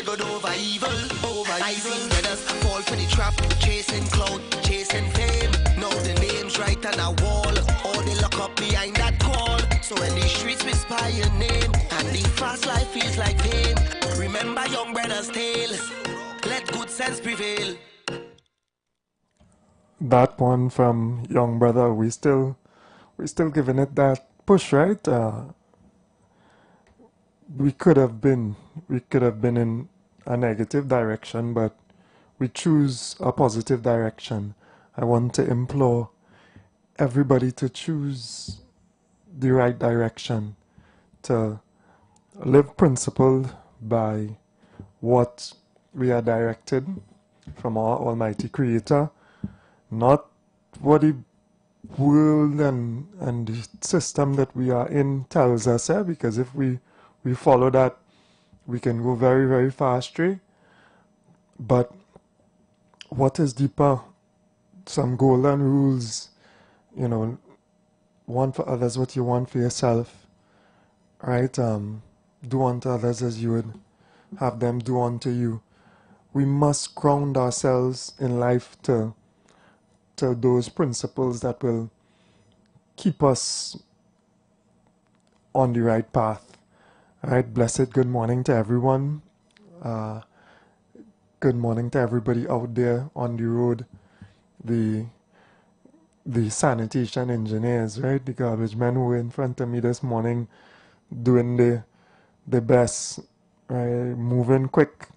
good over evil, over I seen brothers fall for the trap, chasing clout, chasing fame. Now the name's right on a wall, or they lock up behind that call. So when the streets whisper your name, and the fast life feels like pain, remember young brother's tale, let good sense prevail. That one from Young Brother, we still giving it that push, right? We could have been in a negative direction, but we choose a positive direction. I want to implore everybody to choose the right direction, to live principled by what we are directed from our Almighty Creator, not what the world and the system that we are in tells us, because if we follow that, we can go very, very far astray. But what is deeper? Some golden rules, want for others what you want for yourself, right? Do unto others as you would have them do unto you. We must ground ourselves in life to those principles that will keep us on the right path. All right, blessed good morning to everyone. Good morning to everybody out there on the road, the sanitation engineers, right? The garbage men who were in front of me this morning doing the best, right? Moving quick,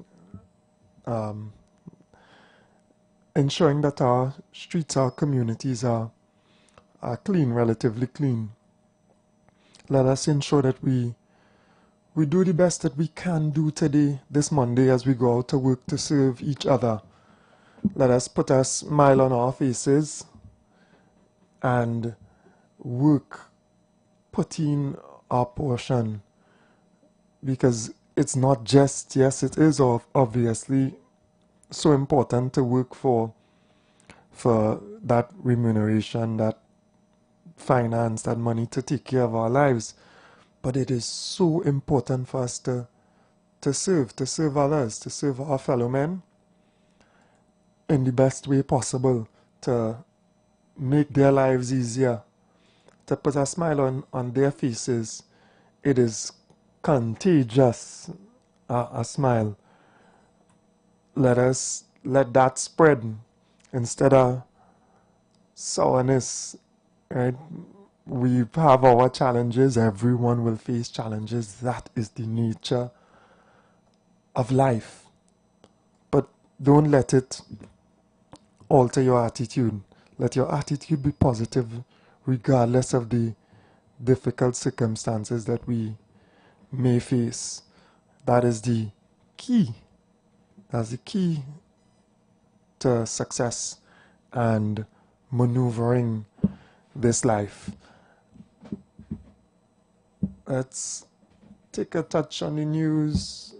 ensuring that our streets, our communities are clean, relatively clean. Let us ensure that we do the best that we can do today, this Monday, as we go out to work to serve each other. Let us put a smile on our faces and work, put in our portion, because it's not just, yes, it is obviously so important to work for that remuneration, that finance, that money to take care of our lives. But it is so important for us to serve others, to serve our fellow men in the best way possible, to make their lives easier, to put a smile on their faces. It is contagious, a smile. Let that spread instead of sourness, right? We have our challenges. Everyone will face challenges. That is the nature of life. But don't let it alter your attitude. Let your attitude be positive regardless of the difficult circumstances that we may face. That is the key. That's the key to success and maneuvering this life. Let's take a touch on the news.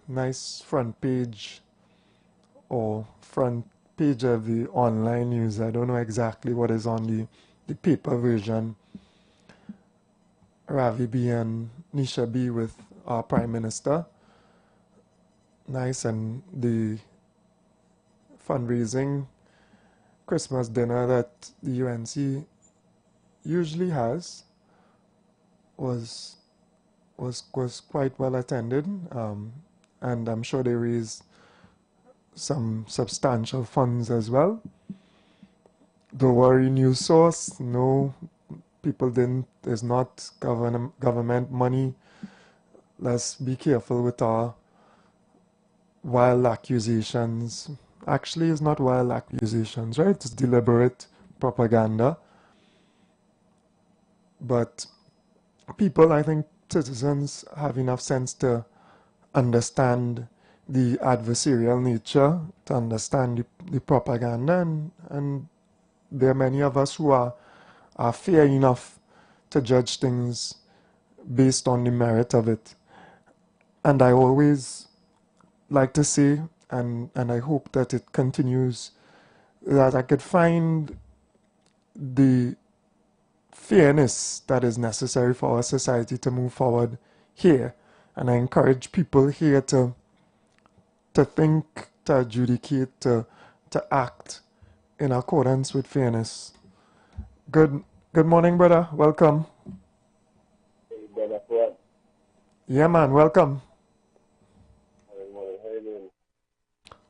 Nice front page or front page of the online news. I don't know exactly what is on the paper version. Ravi B and Nisha B with our Prime Minister. Nice, and the fundraising Christmas dinner that the UNC usually has was quite well attended, and I'm sure they raised some substantial funds as well. Don't worry, news source, no, people didn't, there's not government money. Let's be careful with our wild accusations. Actually, it's not wild accusations, right? It's deliberate propaganda. But people, I think citizens, have enough sense to understand the adversarial nature, to understand the propaganda, and there are many of us who are fair enough to judge things based on the merit of it. And I always like to say, and I hope that it continues, that I could find the fairness that is necessary for our society to move forward here And I encourage people here to think, to adjudicate, to act in accordance with fairness. Good morning, brother. Welcome. Hey, brother, what? Yeah, man. Welcome. Morning, how you doing?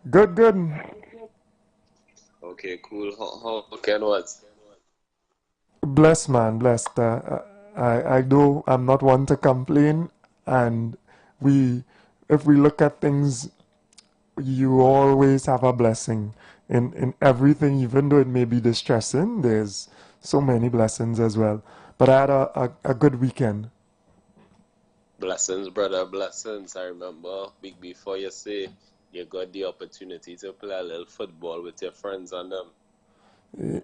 Good. Okay, cool. How can what? Blessed, man. Blessed. I know I'm not one to complain, and if we look at things, you always have a blessing in everything, even though it may be distressing. There's so many blessings as well. But I had a good weekend. Blessings, brother, blessings. I remember before you say you got the opportunity to play a little football with your friends and them.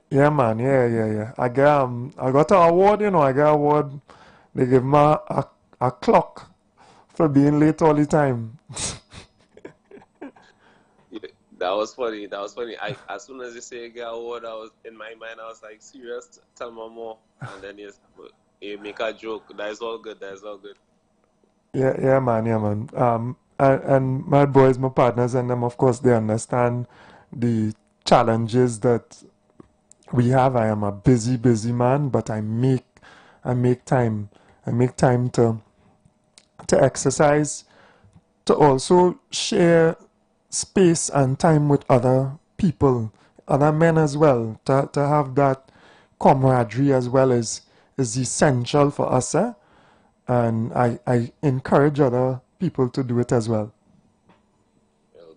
Yeah, man. Yeah. I got an award. I got an award. They give me a clock for being late all the time. Yeah, that was funny. That was funny. As soon as you say you got award, I was in my mind. I was like, serious? Tell me more. And then you make a joke. That is all good. That is all good. Yeah, man. And my boys, my partners, and them, of course, they understand the challenges that we have. I am a busy man, but I make time. I make time to exercise, to also share space and time with other people, other men as well. To have that camaraderie as well is essential for us, eh? And I encourage other people to do it as well.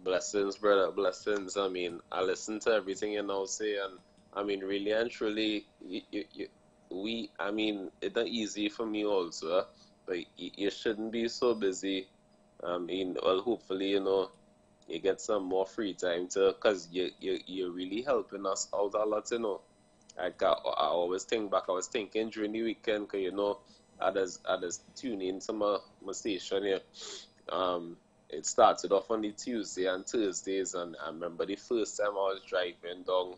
Blessings, brother, blessings. I mean, I listen to everything you now say, and I mean, really and truly, I mean, it's not easy for me also, but you shouldn't be so busy. I mean, well, hopefully, you get some more free time cause you're really helping us out a lot. Like I always think back, I was thinking during the weekend, cause I just tune in to my station here. It started off on the Tuesday and Thursdays, and I remember the first time I was driving down,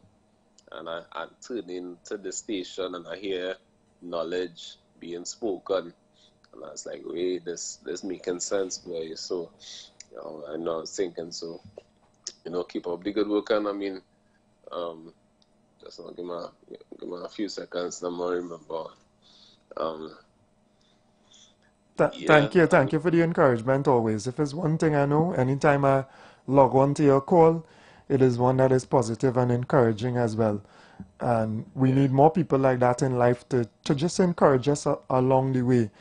and I turned into the station, and I hear knowledge being spoken, and I was like, wait, this making sense, boy. So, I know I was thinking, so, keep up the good work, and I mean, just now give me a few seconds, I'm gonna remember. Um, yeah, Thank you for the encouragement always. If it's one thing I know, anytime I log on to your call, it is one that is positive and encouraging as well. And we yeah, need more people like that in life to just encourage us along the way.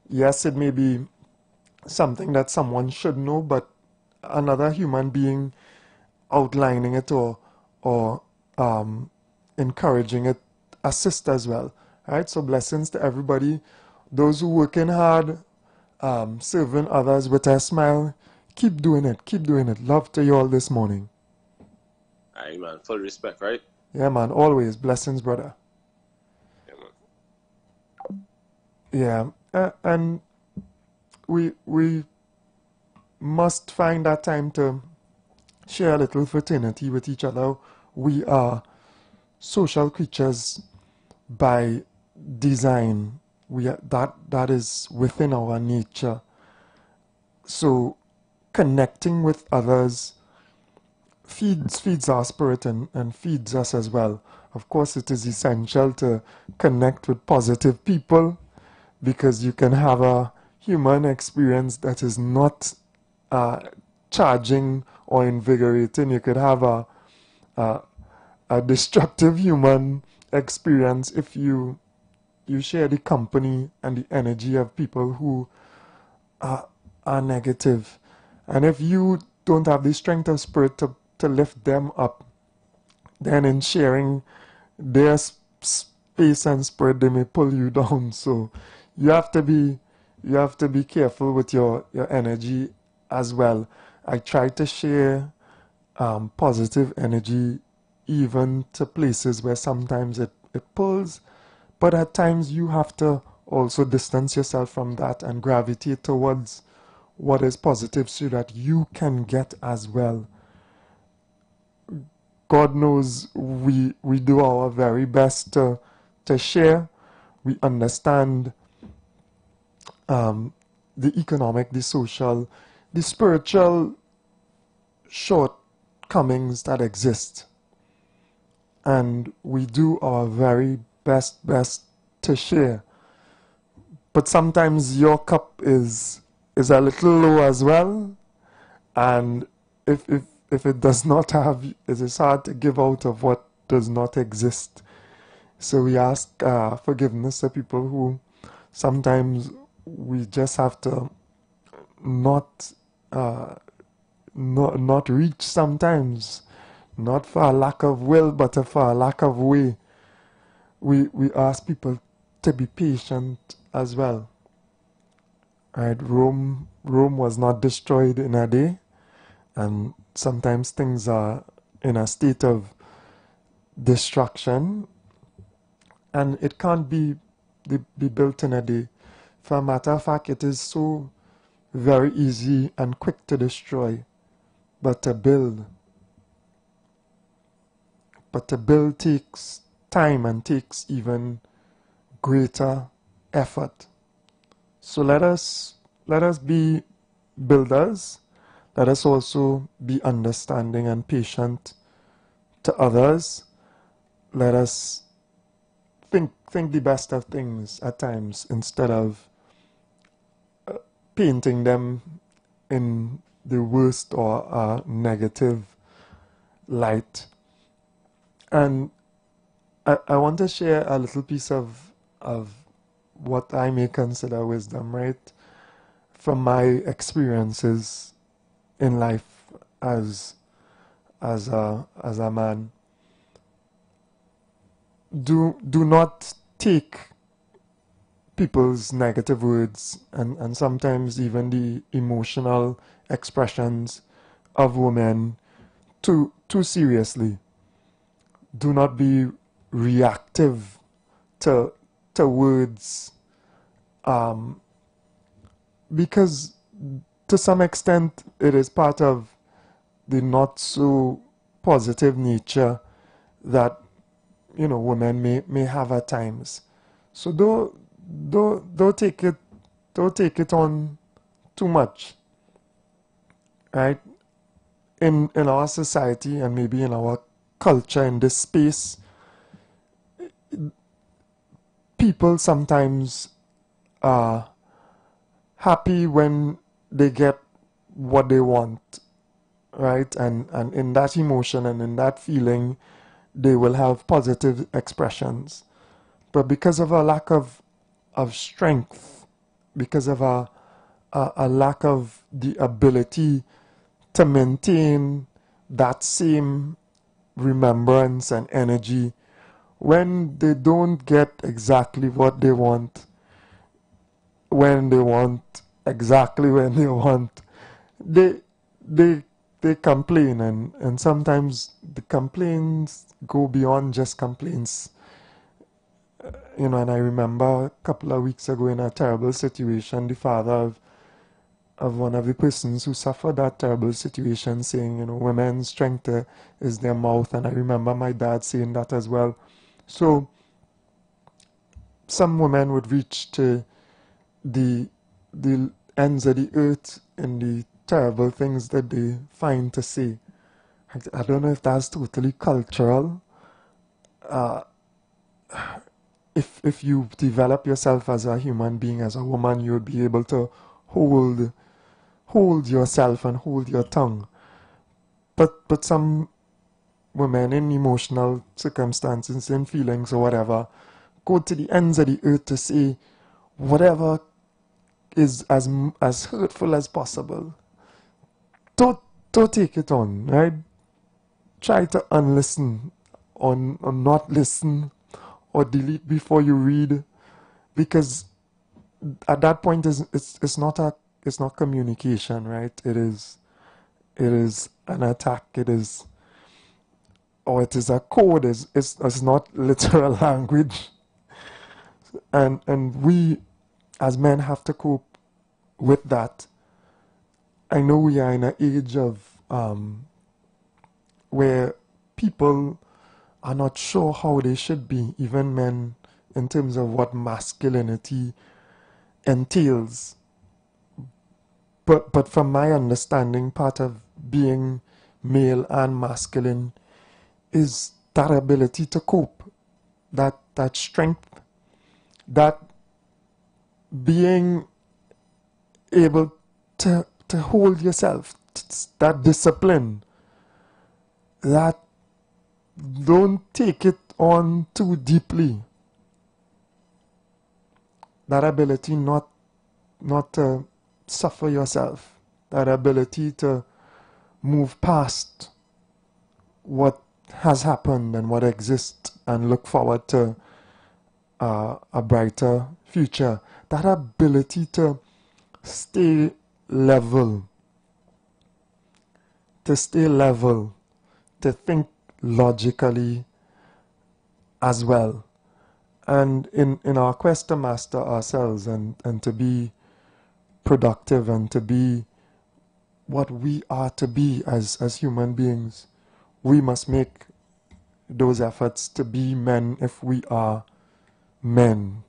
Yes, it may be something that someone should know, but another human being outlining it or encouraging it assist as well. Right? So blessings to everybody. Those who working hard, serving others with a smile. Keep doing it. Keep doing it. Love to you all this morning. aye, man, full respect, right? Yeah, man. Always blessings, brother. Yeah, man. Yeah, and we must find that time to share a little fraternity with each other. We are social creatures by design. That is within our nature. So connecting with others feeds our spirit and feeds us as well. Of course, it is essential to connect with positive people because you can have a human experience that is not uh, charging or invigorating. You could have a, a destructive human experience if you share the company and the energy of people who are negative. And if you don't have the strength of spirit to lift them up, then in sharing their space and spirit, they may pull you down. So you have to be careful with your energy as well. I try to share positive energy even to places where sometimes it pulls, but at times you have to also distance yourself from that and gravitate towards what is positive so that you can get as well. God knows we do our very best to share. We understand the economic, the social, the spiritual shortcomings that exist. And we do our very best to share. But sometimes your cup is a little low as well. And if it does not have, it is hard to give out of what does not exist. So we ask forgiveness of people who sometimes we just have to not reach sometimes, not for a lack of will, but for a lack of way. We ask people to be patient as well. Right? Rome was not destroyed in a day, and sometimes things are in a state of destruction, and it can't be built in a day. For a matter of fact, it is so very easy and quick to destroy, but to build takes time and takes even greater effort. So let us be builders. Let us also be understanding and patient to others. Let us think the best of things at times instead of painting them in the worst or negative light. And I want to share a little piece of what I may consider wisdom, right? From my experiences in life as a man. Do not take people's negative words and sometimes even the emotional expressions of women too seriously. Do not be reactive to words, because to some extent it is part of the not so positive nature that women may have at times. So don't take it on too much, right? In our society and maybe in our culture in this space, people sometimes are happy when they get what they want, right? And in that emotion and in that feeling, they will have positive expressions. But because of a lack of strength, because of a lack of the ability to maintain that same remembrance and energy, when they don't get exactly what they want, when they want exactly when they want, they complain, and sometimes the complaints go beyond just complaints. And I remember a couple of weeks ago in a terrible situation, the father of one of the persons who suffered that terrible situation saying, women's strength is their mouth. And I remember my dad saying that as well. So some women would reach to the ends of the earth in the terrible things that they find to say. I don't know if that's totally cultural. If you develop yourself as a human being, as a woman, you'll be able to hold yourself and hold your tongue. But some women in emotional circumstances and feelings or whatever go to the ends of the earth to say whatever is as hurtful as possible. Don't take it on, right? Try to unlisten or not listen or delete before you read, because at that point it's not communication, right? It is an attack. It is a code. It's not literal language, and we as men have to cope with that. I know we are in an age of where people are not sure how they should be, even men, in terms of what masculinity entails. but from my understanding, part of being male and masculine is that ability to cope, that strength, that being able to hold yourself, that discipline, that don't take it on too deeply, that ability not to suffer yourself, that ability to move past what has happened and what exists and look forward to a brighter future, that ability to stay level, to think logically as well, and in our quest to master ourselves and to be productive and to be what we are to be as human beings, we must make those efforts to be men if we are men.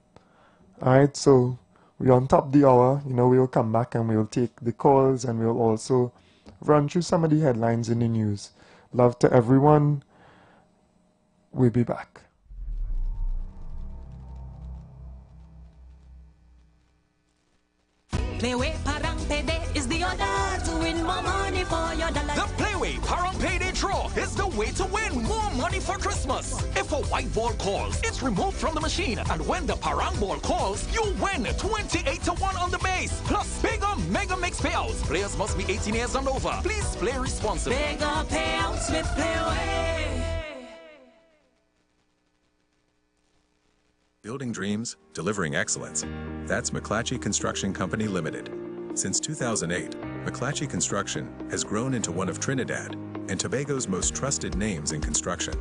Alright, so we're on top of the hour. We'll come back and we'll take the calls and we'll also run through some of the headlines in the news. Love to everyone. We'll be back. Playway Parang Payday is the order to win more money for your dollar. The Playway Parang Payday Draw is the way to win more money for Christmas. If a white ball calls, it's removed from the machine, and when the Parang ball calls, you win 28-1 on the base, plus bigger mega mix payouts. Players must be 18 years and over. Please play responsibly. Bigger payouts with Playway. Building dreams, delivering excellence. That's McClatchy Construction Company Limited. Since 2008, McClatchy Construction has grown into one of Trinidad and Tobago's most trusted names in construction.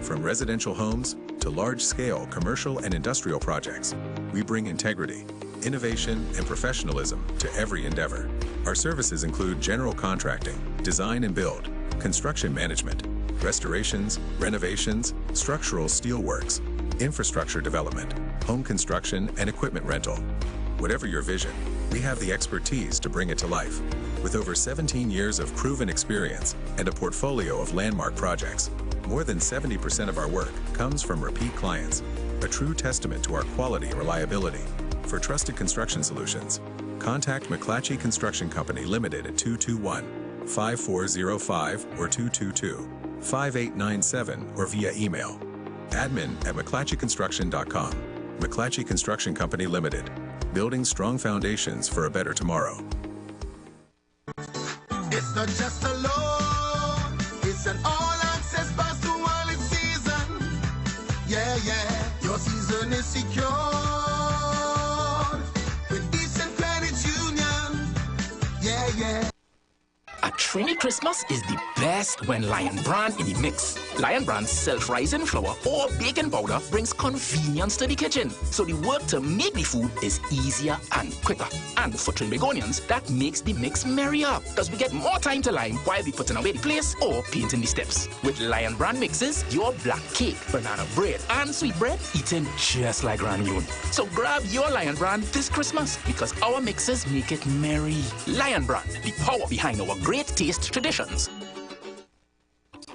From residential homes to large-scale commercial and industrial projects, we bring integrity, innovation, and professionalism to every endeavor. Our services include general contracting, design and build, construction management, restorations, renovations, structural steelworks, infrastructure development, home construction, and equipment rental. Whatever your vision, we have the expertise to bring it to life. With over 17 years of proven experience and a portfolio of landmark projects, more than 70% of our work comes from repeat clients, a true testament to our quality and reliability. For trusted construction solutions, contact McClatchy Construction Company Limited at 221-5405 or 222-5897 or via email. admin@mcclatchyconstruction.com. McClatchy Construction Company Limited, building strong foundations for a better tomorrow. It's not just a loan, it's an all-access pass to wallet season. Yeah, your season is secured with Eastern Credit Union. Yeah. A Trini Christmas is the best when Lion Bran in the mix. Lion Bran's self-rising flour or baking powder brings convenience to the kitchen, so the work to make the food is easier and quicker. And for Trinbagonians, that makes the mix merrier, because we get more time to lime while we putting away the place or painting the steps. With Lion Bran mixes, your black cake, banana bread, and sweet bread eaten just like Granny Yoon. So grab your Lion Bran this Christmas, because our mixes make it merry. Lion Bran, the power behind our great taste traditions.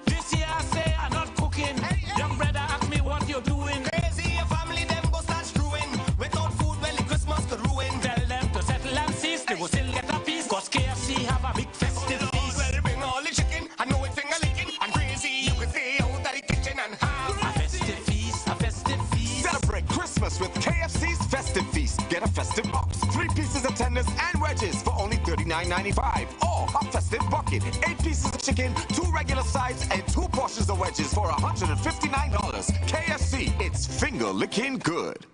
This year I say I'm not cooking. Young brother ask me what you're doing. Crazy, your family them go start screwing. Without food, well the Christmas could ruin. Tell them to settle and cease. They will still get a piece. Cause KFC have a big festive feast. Well, bring all the chicken. I know it's finger licking. And crazy, you can stay out of the kitchen and have a festive feast. A festive feast. Celebrate Christmas with KFC's Festive Feast. Get a festive box, 3 pieces of tenders and wedges for only $39.95. Or a festive bucket, 8 pieces of chicken, 2 regular sides, and 2 portions of wedges for $159. KFC, it's finger licking good.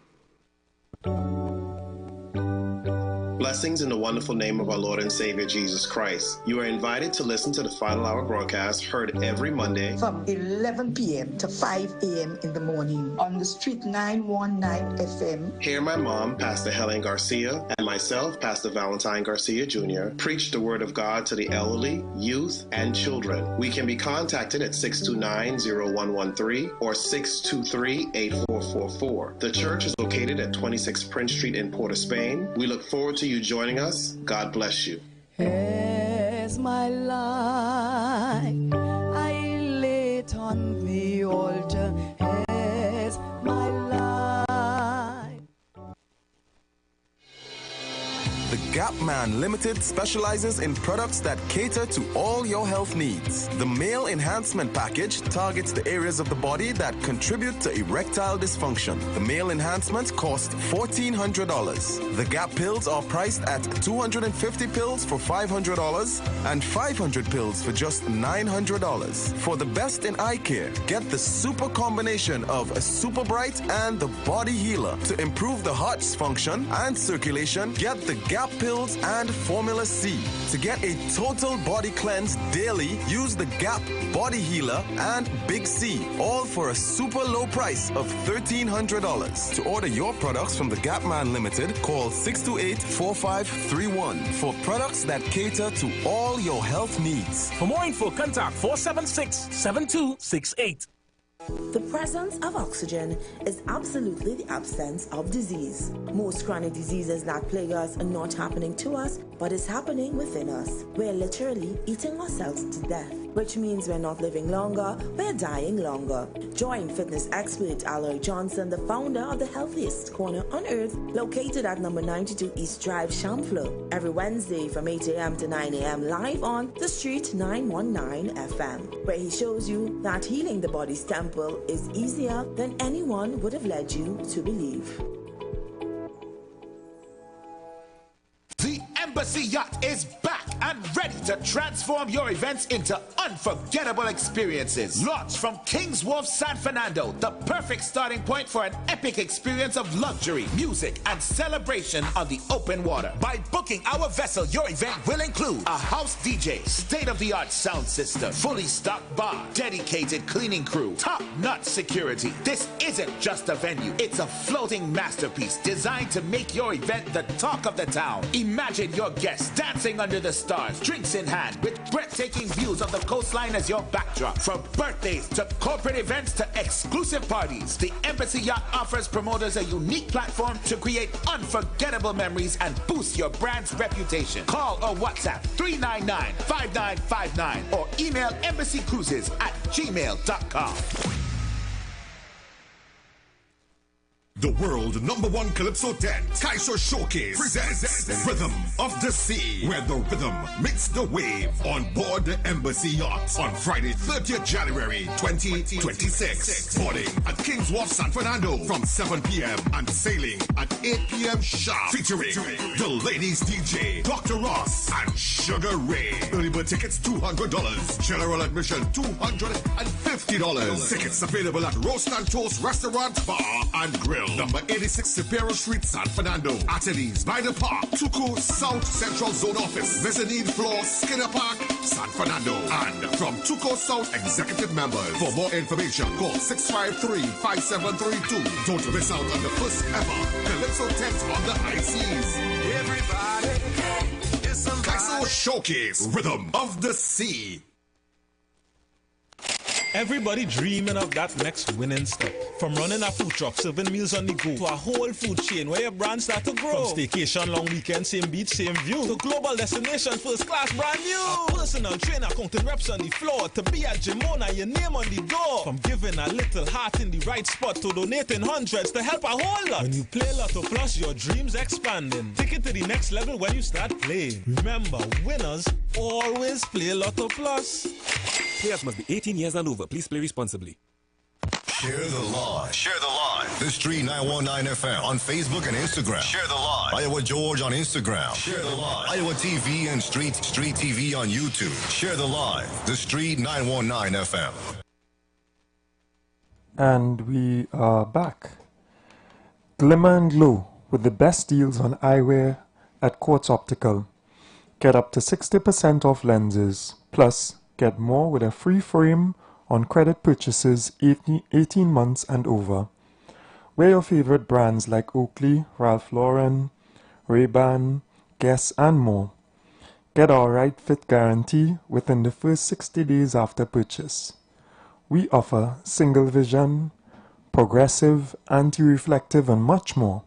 Blessings in the wonderful name of our Lord and Savior Jesus Christ. You are invited to listen to the Final Hour broadcast heard every Monday from 11 p.m. to 5 a.m. in the morning on the Street 919 FM. Hear my mom, Pastor Helen Garcia, and myself, Pastor Valentine Garcia Jr., preach the Word of God to the elderly, youth, and children. We can be contacted at 629-0113 or 623-8444. The church is located at 26 Prince Street in Port of Spain. We look forward to you joining us. God bless you. as my life. I lay it on the altar as my life. The Gap Man Limited specializes in products that cater to all your health needs. The Male Enhancement Package targets the areas of the body that contribute to erectile dysfunction. The Male Enhancement costs $1,400. The Gap pills are priced at 250 pills for $500 and 500 pills for just $900. For the best in eye care, get the super combination of a Super Bright and the Body Healer. To improve the heart's function and circulation, get the Gap pills and Formula C. To get a total body cleanse daily, use the Gap Body Healer and Big C, all for a super low price of $1,300. To order your products from the Gap Man Limited, call 628-4531 for products that cater to all your health needs. For more info, contact 476-7268. The presence of oxygen is absolutely the absence of disease. Most chronic diseases that plague us are not happening to us, but is happening within us. We're literally eating ourselves to death, which means we're not living longer, we're dying longer. Join fitness expert Aloy Johnson, the founder of the healthiest corner on earth, located at number 92 East Drive, Champlain, every Wednesday from 8 a.m. to 9 a.m. live on The Street 919 FM, where he shows you that healing the body's temple is easier than anyone would have led you to believe. The Embassy Yacht is back and ready to transform your events into unforgettable experiences. Launched from King's Wharf, San Fernando, the perfect starting point for an epic experience of luxury, music, and celebration on the open water. By booking our vessel, your event will include a house DJ, state-of-the-art sound system, fully stocked bar, dedicated cleaning crew, top-notch security. This isn't just a venue, it's a floating masterpiece designed to make your event the talk of the town. Imagine your guests dancing under the stars, drinks in hand, with breathtaking views of the coastline as your backdrop. From birthdays to corporate events to exclusive parties, the Embassy Yacht offers promoters a unique platform to create unforgettable memories and boost your brand's reputation. Call or WhatsApp 399-5959 or email embassycruises@gmail.com. The world #1 Calypso dance Kaiser Showcase presents Rhythm of the Sea, where the rhythm meets the wave on board the Embassy Yacht on Friday, 30th January 2026. Boarding at King's Wharf, San Fernando from 7 p.m. and sailing at 8 p.m. sharp. Featuring the ladies DJ, Dr. Ross and Sugar Ray. Early bird tickets $200. General admission $250. Tickets available at Roast and Toast Restaurant, Bar and Grill. Number 86 Superior Street, San Fernando. Attorneys by the Park, Tuco South Central Zone Office, mezzanine floor, Skinner Park, San Fernando. And from Tuco South executive members. For more information, call 653-5732. Don't miss out on the first ever Calypso tent on the high seas. Everybody, it's a Kaiser Showcase, Rhythm of the Sea. Everybody dreaming of that next winning step. From running a food truck, serving meals on the go, to a whole food chain where your brand start to grow. From staycation, long weekend, same beach, same view, to global destination, first class, brand new. A personal trainer, counting reps on the floor, to be at Jimona, your name on the door. From giving a little heart in the right spot, to donating hundreds to help a whole lot. When you play Lotto Plus, your dreams expanding. Take it to the next level when you start playing. Remember, winners always play Lotto Plus. Players must be 18 years and over. Please play responsibly. Share the live. Share the live. The Street 919 FM on Facebook and Instagram. Share the live. Iowa George on Instagram. Share the live. Iowa TV and Street TV on YouTube. Share the live. The Street 919 FM. And we are back. Glimmer and glow with the best deals on eyewear at Quartz Optical. Get up to 60% off lenses. Plus, get more with a free frame on credit purchases 18 months and over. Wear your favorite brands like Oakley, Ralph Lauren, Ray-Ban, Guess and more. Get our right fit guarantee within the first 60 days after purchase. We offer single vision, progressive, anti-reflective and much more.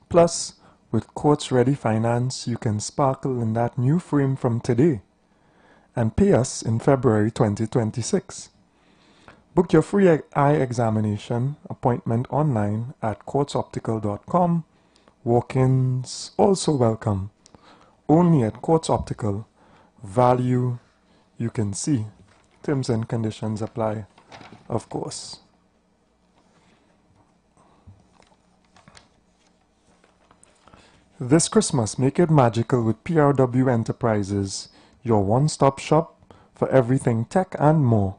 Plus, With Quartz Ready Finance, you can sparkle in that new frame from today and pay us in February 2026. Book your free eye examination appointment online at quartzoptical.com. Walk-ins also welcome. Only at Quartz Optical. Value you can see. Terms and conditions apply, of course. This Christmas, make it magical with PRW Enterprises, your one-stop shop for everything tech and more.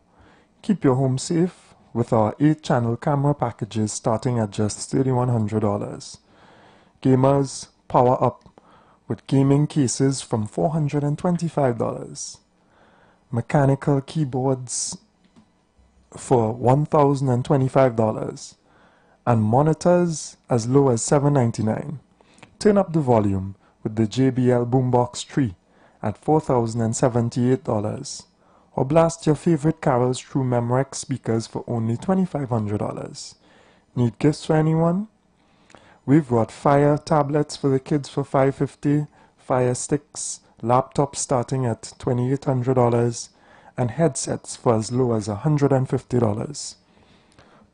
Keep your home safe with our 8-channel camera packages starting at just $3,100. Gamers, power up with gaming cases from $425. Mechanical keyboards for $1,025. And monitors as low as $799. Turn up the volume with the JBL Boombox 3 at $4,078. Or blast your favorite carols through Memorex speakers for only $2,500. Need gifts for anyone? We've got Fire tablets for the kids for $550, Fire sticks, laptops starting at $2,800, and headsets for as low as $150.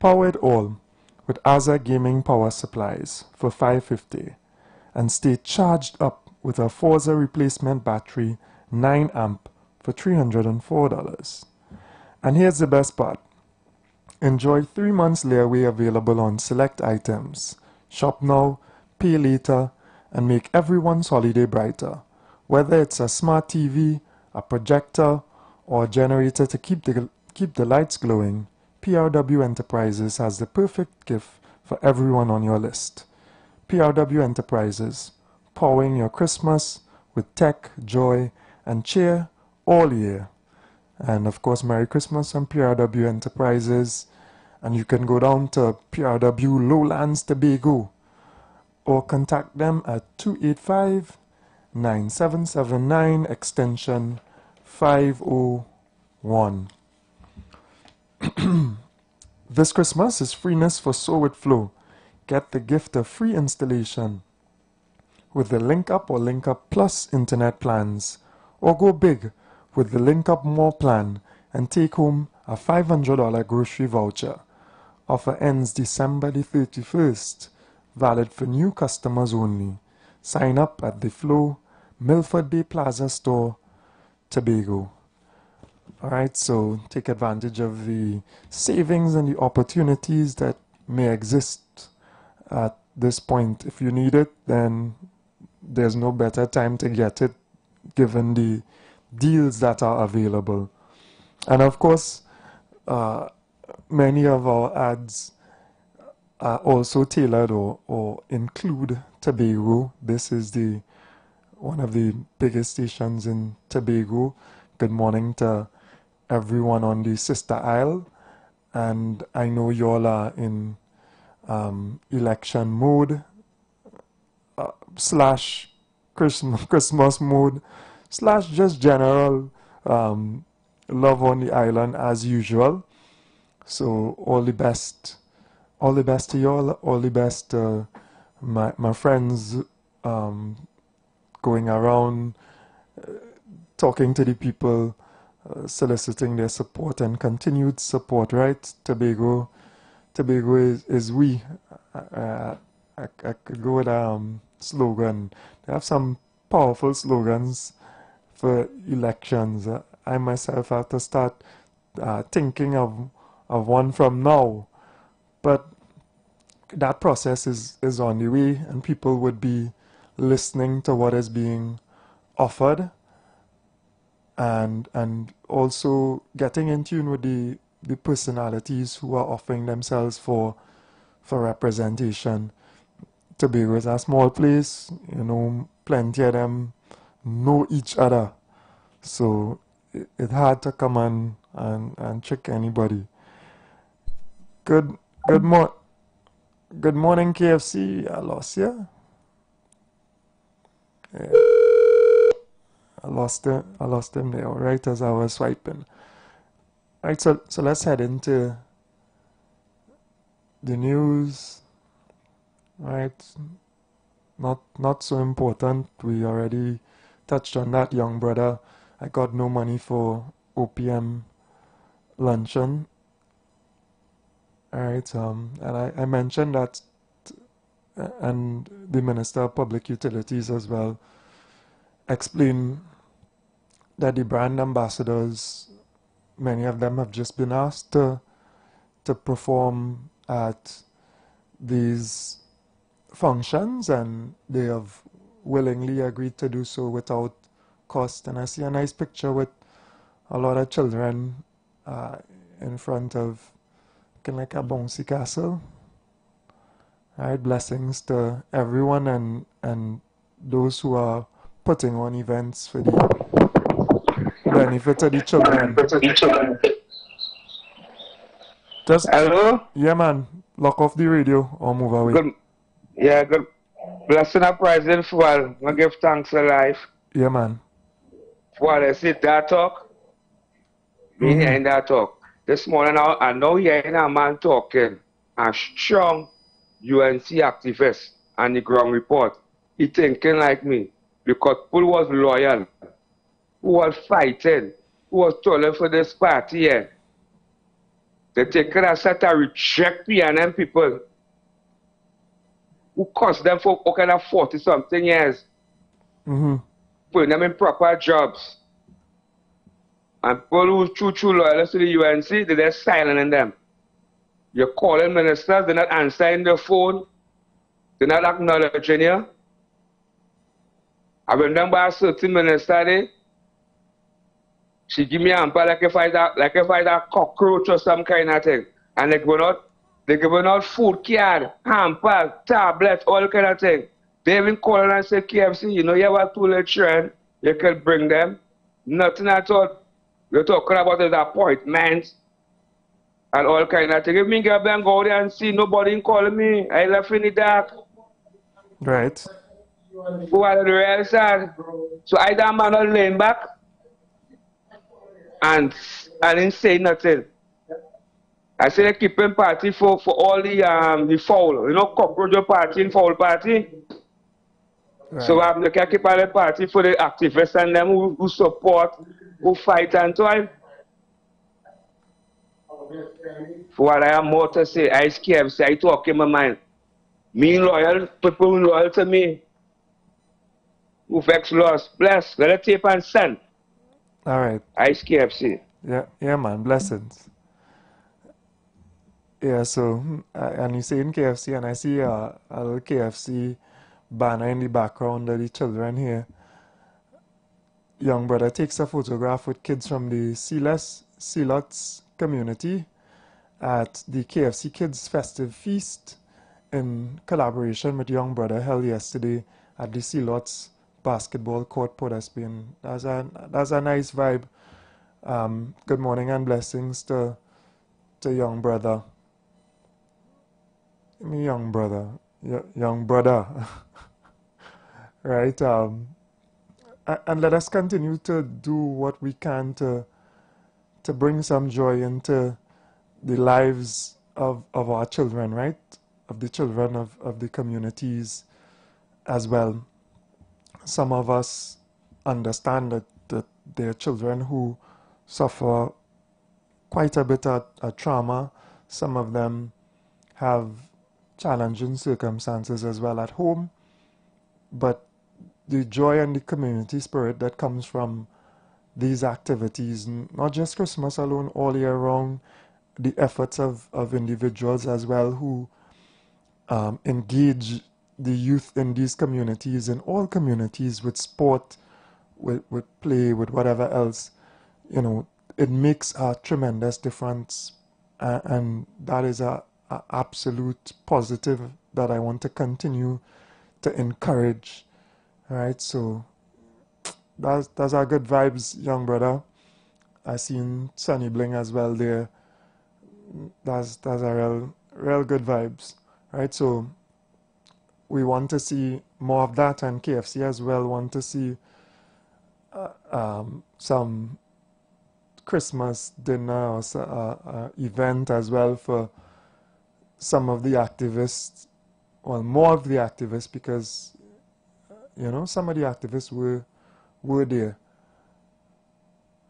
Power it all with Aza Gaming Power Supplies for $550, and stay charged up with a Forza replacement battery 9 amp for $304. And here's the best part. Enjoy 3 months layaway available on select items. Shop now, pay later, and make everyone's holiday brighter. Whether it's a smart TV, a projector, or a generator to keep the lights glowing, PRW Enterprises has the perfect gift for everyone on your list. PRW Enterprises, powering your Christmas with tech, joy, and cheer all year. And of course, Merry Christmas from PRW Enterprises. And you can go down to PRW Lowlands Tobago or contact them at 285-9779 extension 501. This Christmas is freeness for Soar with Flow. Get the gift of free installation with the Link Up or Link Up Plus internet plans, or go big with the Link Up More plan and take home a $500 grocery voucher. Offer ends December the 31st, valid for new customers only. Sign up at the Flow Milford Bay Plaza store, Tobago. Alright, so take advantage of the savings and the opportunities that may exist at this point. If you need it, then there's no better time to get it given the deals that are available. And of course, many of our ads are also tailored or include Tobago. This is one of the biggest stations in Tobago. Good morning to everyone on the sister aisle, and I know you all are in election mode slash Christmas mode slash just general love on the island as usual. So all the best to you all the best to my friends going around talking to the people, soliciting their support and continued support, right? Tobago is we. I could go with slogan. They have some powerful slogans for elections. I myself have to start thinking of one from now. But that process is on the way, and people would be listening to what is being offered and also getting in tune with the personalities who are offering themselves for representation. Tobago is a small place, plenty of them know each other. So it's hard to come and trick anybody. Good morning, KFC. I lost you. Yeah. I lost him there, right as I was swiping. Alright, so let's head into the news. Right. not so important. We already touched on that, young brother. I got no money for OPM luncheon. All right, and I mentioned that, and the Minister of Public Utilities as well explained that the brand ambassadors, many of them have just been asked to perform at these functions, and they have willingly agreed to do so without cost. And I see a nice picture with a lot of children in front of kind of like a bouncy castle. All right, blessings to everyone and those who are putting on events for the benefit of the children. Just, hello? Yeah, man. Lock off the radio or move away. Good. Yeah, good. Blessing and praising for all. I give thanks for life. Yeah, man. For what I see that talk. Me hearing that talk. This morning I know hearing a man talking, a strong UNC activist and the ground report. He thinking like me. Because people was loyal, who was fighting, who was toiling for this party here. They take it as such a reject PNM people who cost them for kind of 40-something years. Putting them in proper jobs. And people who true loyal to the UNC, they're just silencing them. You're calling ministers, they're not answering the phone, they're not acknowledging you. I remember a certain minister there, she give me a hamper like if I had a cockroach or some kind of thing. And they giving out food card, hamper, tablets, all kind of thing. They even calling and say, KFC, you know you have a 2 little children, you can bring them. Nothing at all. You're talking about the appointments and all kind of thing. If me get and go there and see nobody calling me, I left in the dark. Right. Who are the real sad? So either man or laying back and didn't say nothing. I say they keeping party for all the foul, you know, cockroach party and foul party. Right. So they can keep all the party for the activists and them who support, who fight and toil. For what I have more to say, I scared, I talk in my mind. Me loyal, people who loyal to me. Who vex lost, bless, let it tape and send. All right. Ice KFC. Yeah, man. Blessings. Yeah, so, and you say in KFC, and I see a little KFC banner in the background of the children here. Young brother takes a photograph with kids from the Sealots community at the KFC Kids Festive Feast in collaboration with young brother held yesterday at the Sealots basketball court, Port of Spain. That's a nice vibe. Good morning and blessings to young brother. Me young brother. Young brother. Right? And let us continue to do what we can to bring some joy into the lives of our children, right? Of the children of the communities as well. Some of us understand that there are children who suffer quite a bit of trauma. Some of them have challenging circumstances as well at home. But the joy and the community spirit that comes from these activities, not just Christmas alone, all year round, the efforts of individuals as well who engage the youth in these communities, in all communities, with sport, with play, with whatever else, you know, it makes a tremendous difference. And that is a absolute positive that I want to continue to encourage. All right, so that's our good vibes, young brother. I seen Sunny Bling as well there. That's a real good vibes. Right, so we want to see more of that, and KFC as well want to see some Christmas dinner or event as well for some of the activists, well, more of the activists, because You know, some of the activists were there.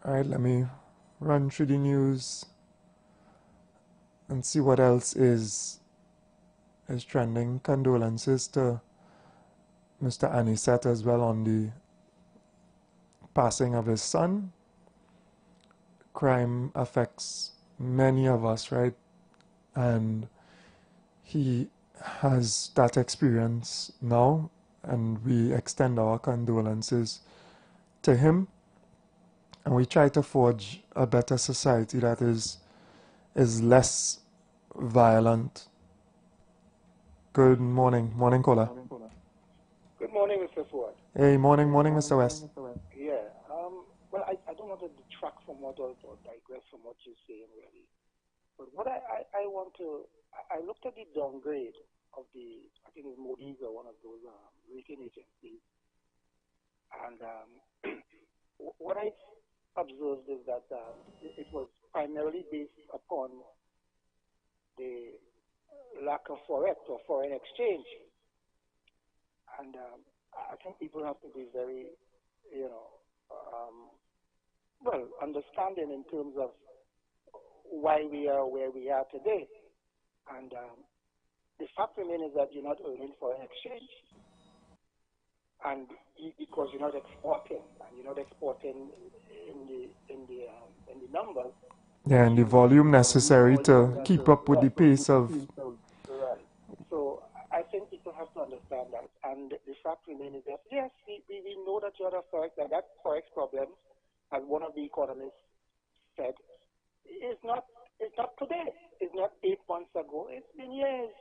All right, let me run through the news and see what else is trending. Condolences to Mr. Anisette as well on the passing of his son. Crime affects many of us, right? And he has that experience now, and we extend our condolences to him, and we try to forge a better society that is less violent. Good morning, caller. Good morning, Mr. Ford. Hey, morning, Mr. West. Yeah. Well, I don't want to detract from what or digress from what you're saying, really. But what I want to, I looked at the downgrade of the, I think it's Moody's or one of those rating agencies. And what I observed is that it was primarily based upon the lack of forex or foreign exchange. And I think people have to be very, well, understanding in terms of why we are where we are today. And the fact remains is that you're not earning foreign exchange. And because you're not exporting, and you're not exporting in the numbers. Yeah, and the volume necessary to keep up with the pace of. Right. So I think people have to understand that. And the fact remains is that, yes, we know that you have a forex, and that forex problem, as one of the economists said, is not today. It's not 8 months ago. It's been years.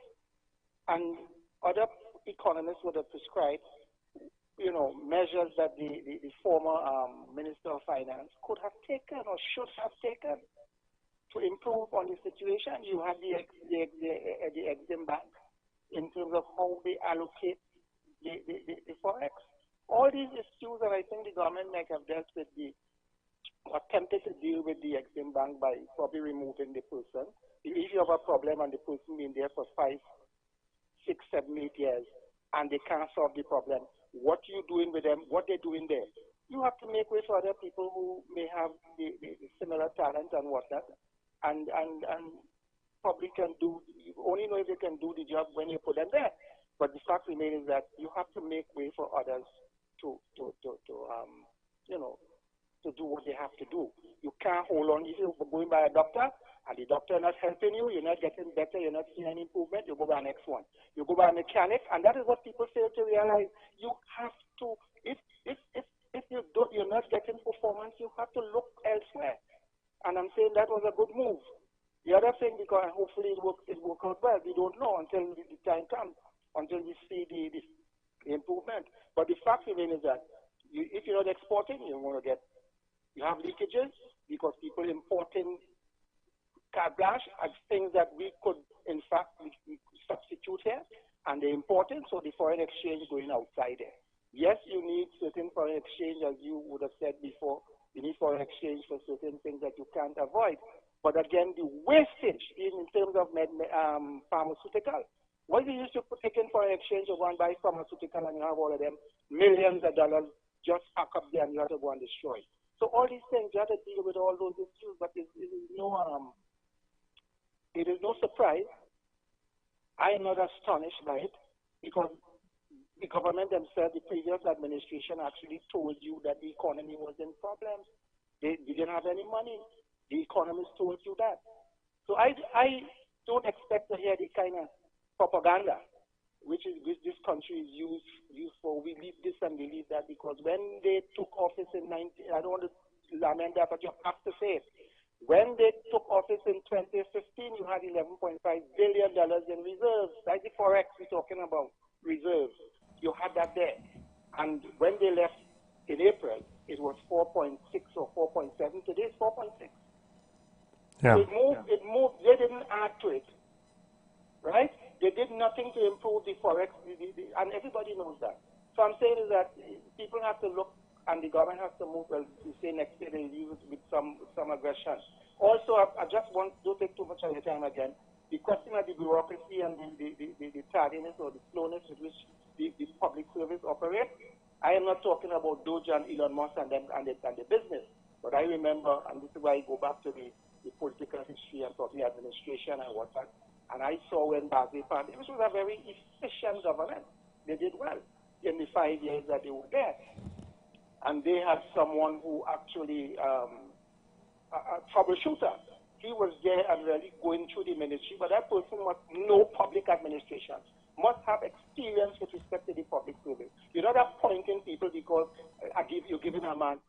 And other economists would have prescribed, measures that the former Minister of Finance could have taken or should have taken to improve on the situation. You have the Exim Bank in terms of how they allocate the forex. All these issues that I think the government might have dealt with attempted to deal with the Exim Bank by probably removing the person. If you have a problem and the person been there for 5, 6, 7, 8 years and they can't solve the problem, what you doing with them, what they're doing there? You have to make way for other people who may have the similar talent and whatnot, and probably can do, you only know if they can do the job when you put them there. But the fact remains is that you have to make way for others to do what they have to do. You can't hold on. If you're going by a doctor and the doctor not helping you, you're not getting better, you're not seeing any improvement, you go by the next one. You go by a mechanic, and that is what people fail to realize. You have to, if you're not getting performance, you have to look elsewhere. And I'm saying that was a good move. The other thing, because hopefully it work out well, we don't know until the time comes, until we see the improvement. But the fact remains is that if you're not exporting, you have leakages because people importing carte blanche as things that we could, in fact, we substitute here, and they're importing, so the foreign exchange going outside there. Yes, you need certain foreign exchange, as you would have said before. You need foreign exchange for certain things that you can't avoid. But again, the wastage in terms of pharmaceutical. Why do you used to take in foreign exchange, you go and buy pharmaceutical and you have all of them millions of dollars just pack up there and you have to go and destroy. So all these things, you have to deal with all those issues, but it is no surprise. I am not astonished by it because the government themselves, the previous administration actually told you that the economy was in problems. They didn't have any money. The economists told you that. So I don't expect to hear the kind of propaganda which this country is used for. We leave this and we leave that, because when they took office in I don't want to lament that, but you have to say it. When they took office in 2015, you had $11.5 billion in reserves. That's the forex we're talking about, reserves. You had that there. And when they left in April, it was 4.6 or 4.7. Today it's 4.6. Yeah. So it moved. They didn't add to it, right? They did nothing to improve the forex, and everybody knows that. So I'm saying is that people have to look, and the government has to move. Well, to say next year they'll use it with some aggression. Also, I just want to take too much of your time again. The question of the bureaucracy and the tardiness or the slowness with which the public service operates, I am not talking about Doja and Elon Musk and them and the business, but I remember, and this is why I go back to the political history and the administration and whatnot, and I saw when Bazepan, it was a very efficient government. They did well in the 5 years that they were there. And they had someone who actually, a troubleshooter. He was there and really going through the ministry, but that person must know public administration, must have experience with respect to the public service. You're not appointing people because you're giving a man.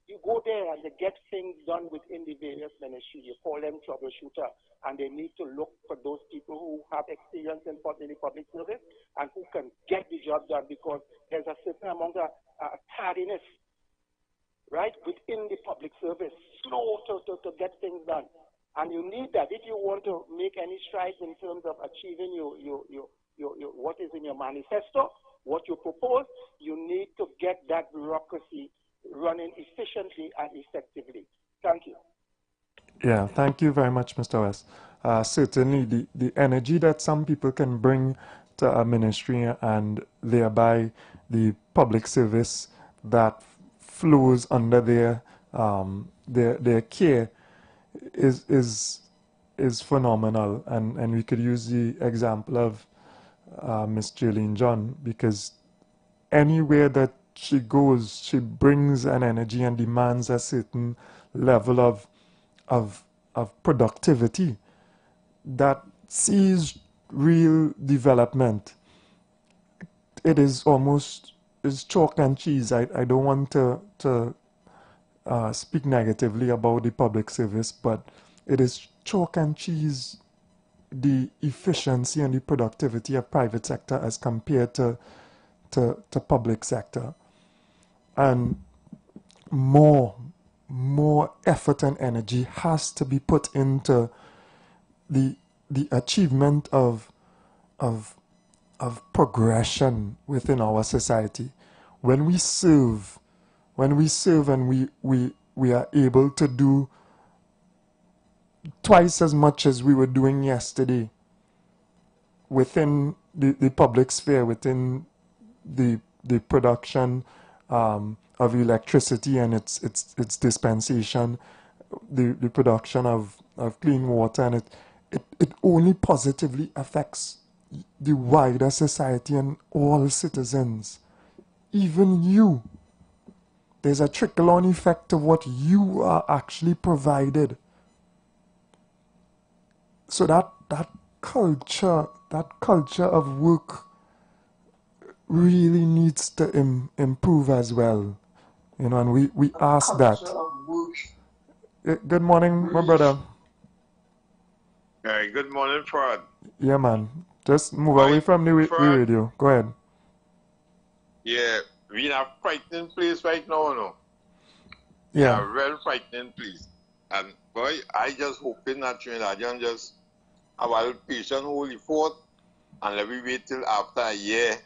You go there and they get things done within the various ministries. You call them troubleshooter, and they need to look for those people who have experience in the public service and who can get the job done, because there's a certain amount of tardiness, right, within the public service, slow to get things done. And you need that if you want to make any strides in terms of achieving your what is in your manifesto, what you propose. You need to get that bureaucracy running efficiently and effectively. Thank you. Yeah, thank you very much, Mr. West. Certainly, the energy that some people can bring to a ministry and thereby the public service that flows under their care is phenomenal, and we could use the example of Miss Jaylene John, because anywhere that she goes, she brings an energy and demands a certain level of productivity that sees real development. It is almost chalk and cheese. I don't want to speak negatively about the public service, but it is chalk and cheese, the efficiency and the productivity of private sector as compared to public sector. And more effort and energy has to be put into the achievement of progression within our society. When we serve and we are able to do twice as much as we were doing yesterday within the public sphere, within the production of electricity and its dispensation, the production of clean water, and it only positively affects the wider society and all citizens. Even you. There's a trickle-on effect to what you are actually provided. So that culture of work really needs to improve as well. You know, and we ask that. Good morning, my brother. Hey, good morning, Fred. Yeah, man. Just move away from the radio. Go ahead. Yeah, we in a frightening place right now, no? Yeah. A real frightening place. And boy, I just hoping that Trinidadian just have a little patience, holy forth, and let me wait till after a year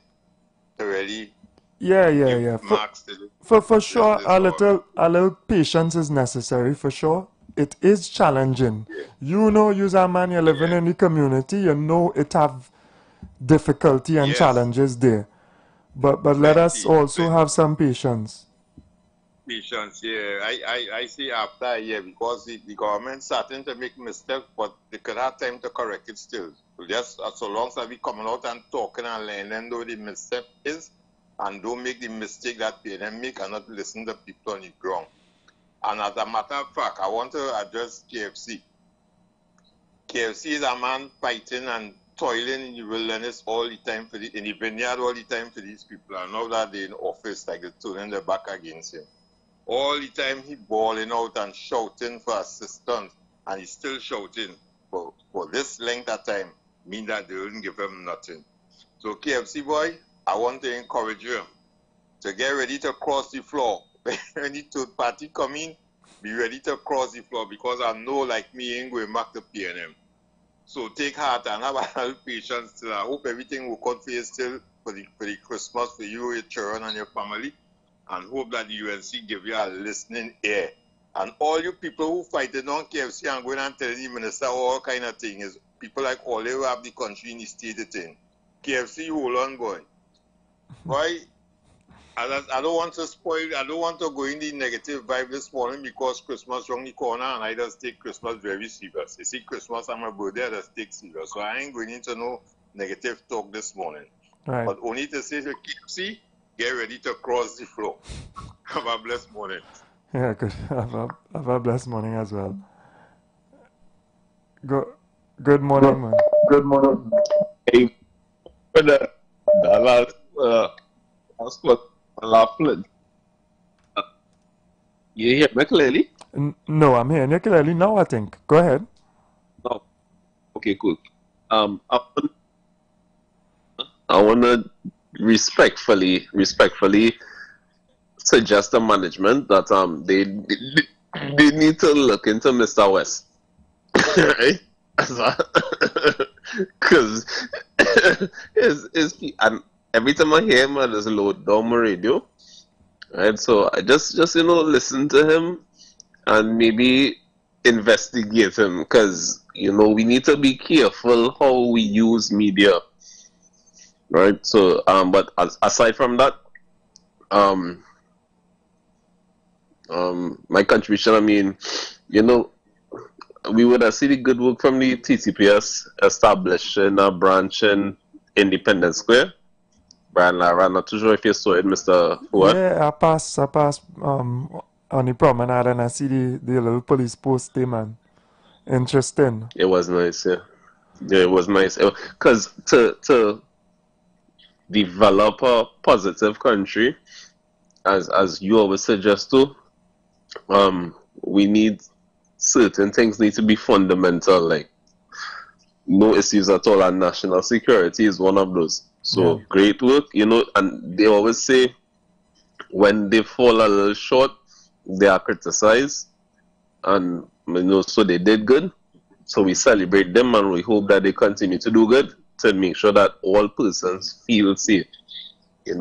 to really give marks to it. For sure, a little patience is necessary, for sure. It is challenging. Yeah. You know, you're a man, you're living in the community, you know it have difficulty and challenges there. But let us also have some patience. Patience, yeah. I see after a year, because the government starting to make mistakes, but they could have time to correct it still. So just so long as we coming out and talking and learning though the mistake is, and don't make the mistake that they make and not listen to people on the ground. And as a matter of fact, I want to address KFC. KFC is a man fighting and toiling in the wilderness all the time in the vineyard all the time for these people. And now that they're in office, like they're turning their back against him. All the time he bawling out and shouting for assistance, and he's still shouting for this length of time, mean that they wouldn't give him nothing. So KFC boy, I want to encourage you to get ready to cross the floor. When the third party come in, be ready to cross the floor, because I know, like me, ain't going back to PNM. So take heart and have a little patience still. I hope everything will come for you still for the Christmas for you, your children, and your family. And hope that the UNC give you a listening ear. And all you people who fighting on KFC and going and telling the minister all kind of things, people like all who have the country in the state thing. KFC, you hold on, boy. Boy, I don't want to spoil. I don't want to go in the negative vibe this morning because Christmas around the corner, and I just take Christmas very serious. You see, Christmas and my birthday, I just take serious. So I ain't going into no negative talk this morning. Right. But only to say to KFC, get ready to cross the floor. Have a blessed morning. Yeah, good. Have a blessed morning as well. Good morning, man. Good morning. Hey, that's what laughing. You hear me clearly? No, I'm hearing you clearly now, I think. Go ahead. No. Okay, cool. I want to respectfully suggest to management that they need to look into Mr. West. Right? Because and every time I hear him, I just load down my radio. Right? So I just listen to him and maybe investigate him, because we need to be careful how we use media. Right? So but aside from that, my contribution, I mean, we would have seen the good work from the TTPS establishing a branch in Independence Square. Brian, I'm not too sure if you saw it, Mr. Howard. Yeah, I passed on the promenade and I see the little police post there, man. Interesting. It was nice, yeah. Yeah, it was nice. Because to develop a positive country, as you always suggest to, we need certain things need to be fundamental, like no issues at all, and national security is one of those. So yeah. Great work, and they always say when they fall a little short, they are criticized, and so they did good. So we celebrate them and we hope that they continue to do good to make sure that all persons feel safe.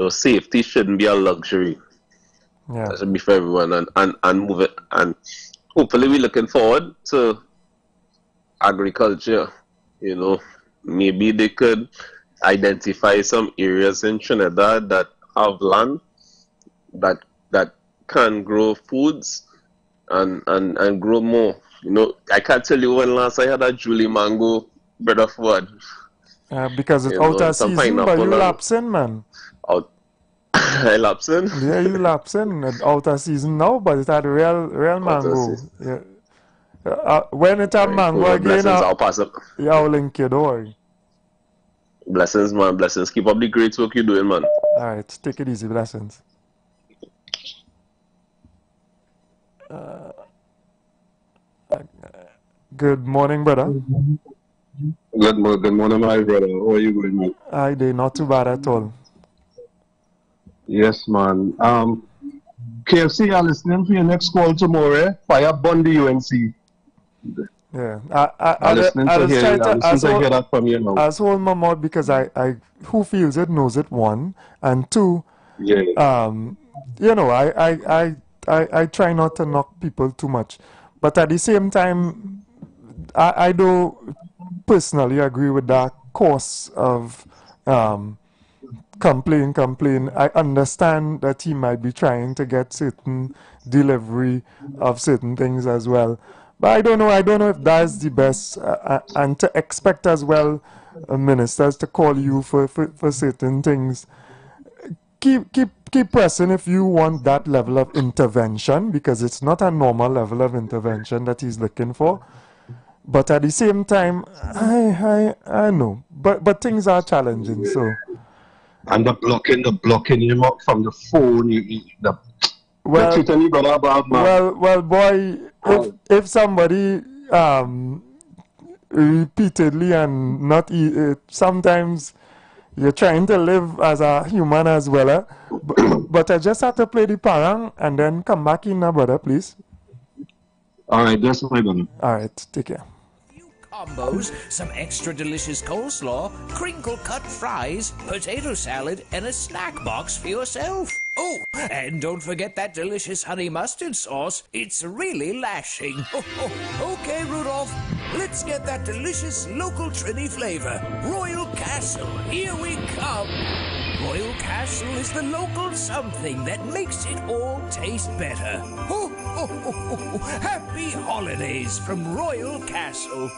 Safety shouldn't be a luxury. Yeah. That should be for everyone, and move it. And hopefully we're looking forward to agriculture. Maybe they could identify some areas in Trinidad that have land that can grow foods and grow more. I can't tell you when last I had a Julie mango, brother Ford. Because it's out of season, but you lapsing, man. I lapsing? Yeah, you lapsing. Out of season now, but it had real mango. Yeah. When it had mango cool. again, I'll pass up. Yeah, I'll link you, don't worry. Blessings, man. Blessings. Keep up the great work you're doing, man. Alright, take it easy. Blessings. Good morning, brother. Good morning, my brother. How are you going, man? Hi, day. Not too bad at all. Yes, man. KFC, you're listening to your next call tomorrow. Fire burn the UNC. Yeah, I listen to hear that from you now. I was holding my mouth because I who feels it knows it, one, and two. Yeah. I try not to knock people too much, but at the same time, I do personally agree with that course of complain. I understand that he might be trying to get certain delivery of certain things as well. But I don't know if that's the best, and to expect as well ministers to call you for certain things. Keep pressing if you want that level of intervention, because it's not a normal level of intervention that he's looking for. But at the same time, I know, but things are challenging. So. And the blocking him up from the phone, well, boy, if somebody repeatedly and not sometimes you're trying to live as a human as well, but I just have to play the parang and then come back in now, brother, please. All right, that's my brother. All right, take care. Combos, some extra delicious coleslaw, crinkle-cut fries, potato salad, and a snack box for yourself. Oh, and don't forget that delicious honey mustard sauce. It's really lashing. Okay, Rudolph, let's get that delicious local Trini flavor. Royal Castle, here we come. Royal Castle is the local something that makes it all taste better. Ho, ho, ho, ho, ho. Happy holidays from Royal Castle.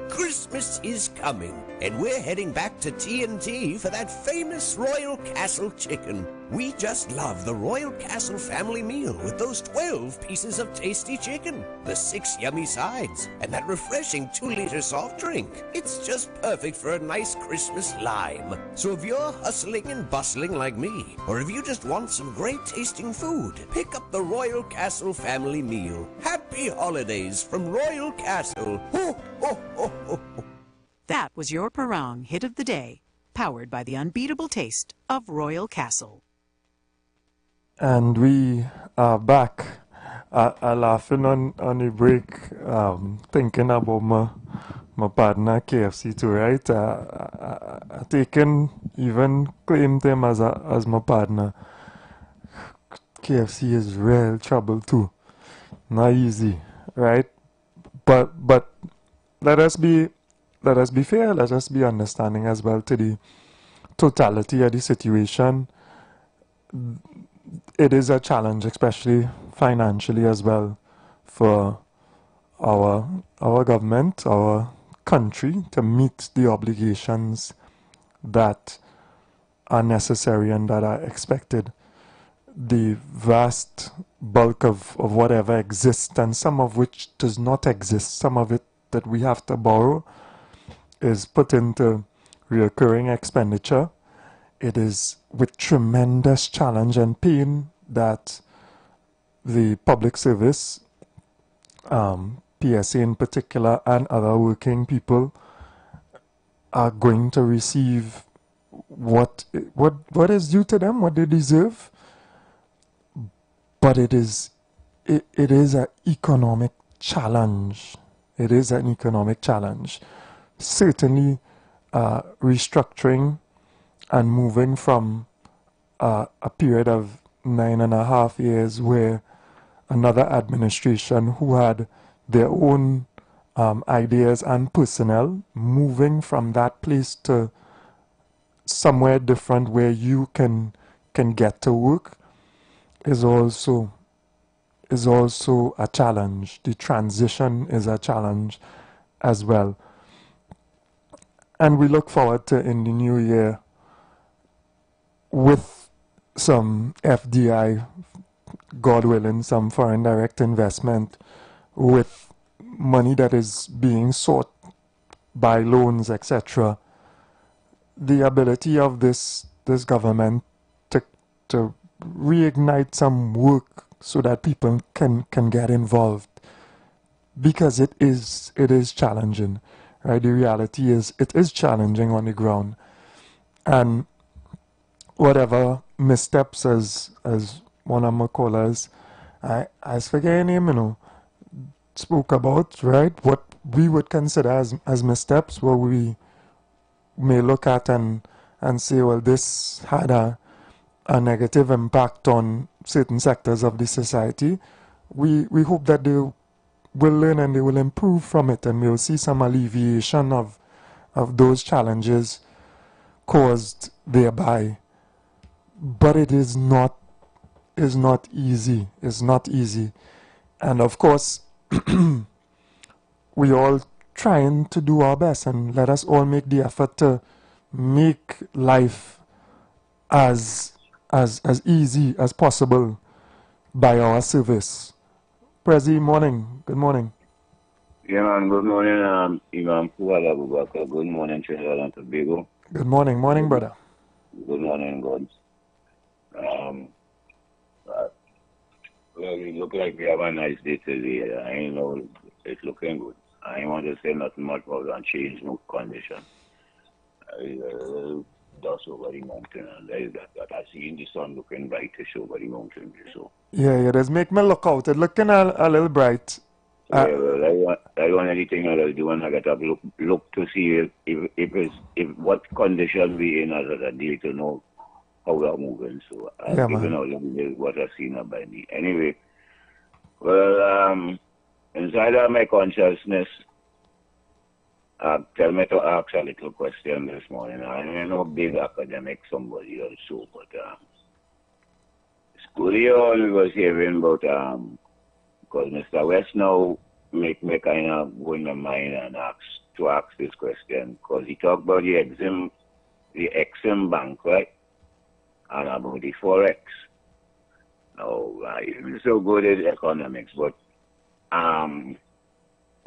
Christmas is coming, and we're heading back to T&T for that famous Royal Castle chicken. We just love the Royal Castle family meal with those 12 pieces of tasty chicken, the 6 yummy sides, and that refreshing 2-liter soft drink. It's just perfect for a nice Christmas lime. So if you're hustling and bustling like me, or if you just want some great tasting food, pick up the Royal Castle family meal. Happy holidays from Royal Castle. Ho, ho, ho, ho, ho. That was your Parang hit of the day, powered by the unbeatable taste of Royal Castle. And we are back. Laughing on the break, thinking about my partner KFC too, right? I taken, even claimed him as my partner. KFC is real trouble too. Not easy, right? But let us be fair, let us be understanding as well to the totality of the situation. It is a challenge, especially financially as well, for our government, our country, to meet the obligations that are necessary and that are expected. The vast bulk of whatever exists, and some of which does not exist, some of it that we have to borrow, is put into recurring expenditure. It is with tremendous challenge and pain that the public service, PSA in particular, and other working people are going to receive what is due to them, what they deserve. But it is an economic challenge. It is an economic challenge. Certainly, restructuring and moving from a period of 9.5 years where another administration who had their own ideas and personnel, moving from that place to somewhere different where you can get to work is also a challenge. The transition is a challenge as well. And we look forward to, in the new year, with some FDI, God willing, some foreign direct investment, with money that is being sought by loans, etc., the ability of this government to reignite some work so that people can get involved, because it is challenging, right? The reality is it is challenging on the ground, and whatever missteps, as one of my callers, I forget her name, spoke about, right? What we would consider as missteps, where we may look at and say, well, this had a negative impact on certain sectors of the society. We hope that they will learn and they will improve from it, and we'll see some alleviation of those challenges caused thereby. But it is not easy. It's not easy. And of course, we all trying to do our best, and let us all make the effort to make life as easy as possible by our service. Prezi, morning. Good morning. Yeah, man. Good morning, Imam Fuad Abubakar. Good morning, Trinidad and Tobago. Good morning. Morning, brother. Good morning, God. Well, it look like we have a nice day today. I know it's looking good. I ain't want to say nothing much about that change no condition. Dust over the mountain, and there is that I see in the sun looking brightish over the mountain. So Yeah, does make me look out. It's looking a little bright. Yeah, well, I want anything I'll do, and I got to look to see if what condition we in as a deal to know how we're moving. So I've given out what I've seen by me. Anyway, well, inside of my consciousness, tell me to ask a little question this morning. I'm no big academic somebody or so, but school we was hearing about because Mr. West now make me kind of go in my mind and ask this question, because he talked about the Exim Bank, right? And about the Forex. Now, I'm so good at economics, but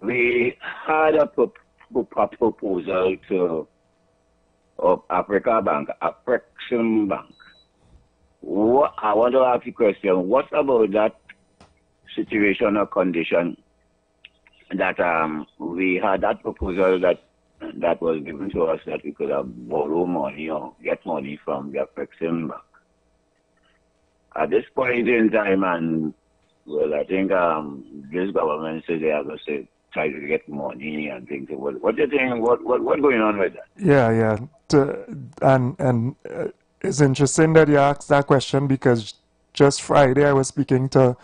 we had a proposal to of Africa Bank, Exim Bank. I want to ask you a question. What about that situation or condition that we had that proposal that was given to us that we could have borrow money or get money from the Exim Bank? At this point in time, and well, I think this government says they are going to try to get money and things. What do you think? What's going on with that? Yeah. And it's interesting that you asked that question, because just Friday I was speaking to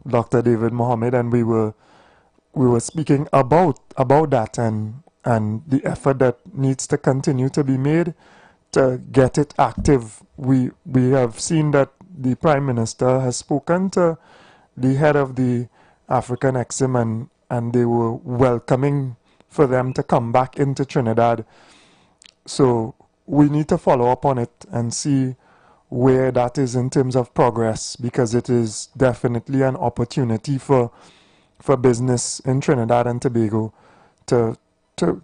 Dr. David Mohammed, and we were speaking about that and the effort that needs to continue to be made to get it active. We have seen that the Prime Minister has spoken to the head of the African Exim, and they were welcoming for them to come back into Trinidad. So we need to follow up on it and see where that is in terms of progress, because it is definitely an opportunity for business in Trinidad and Tobago to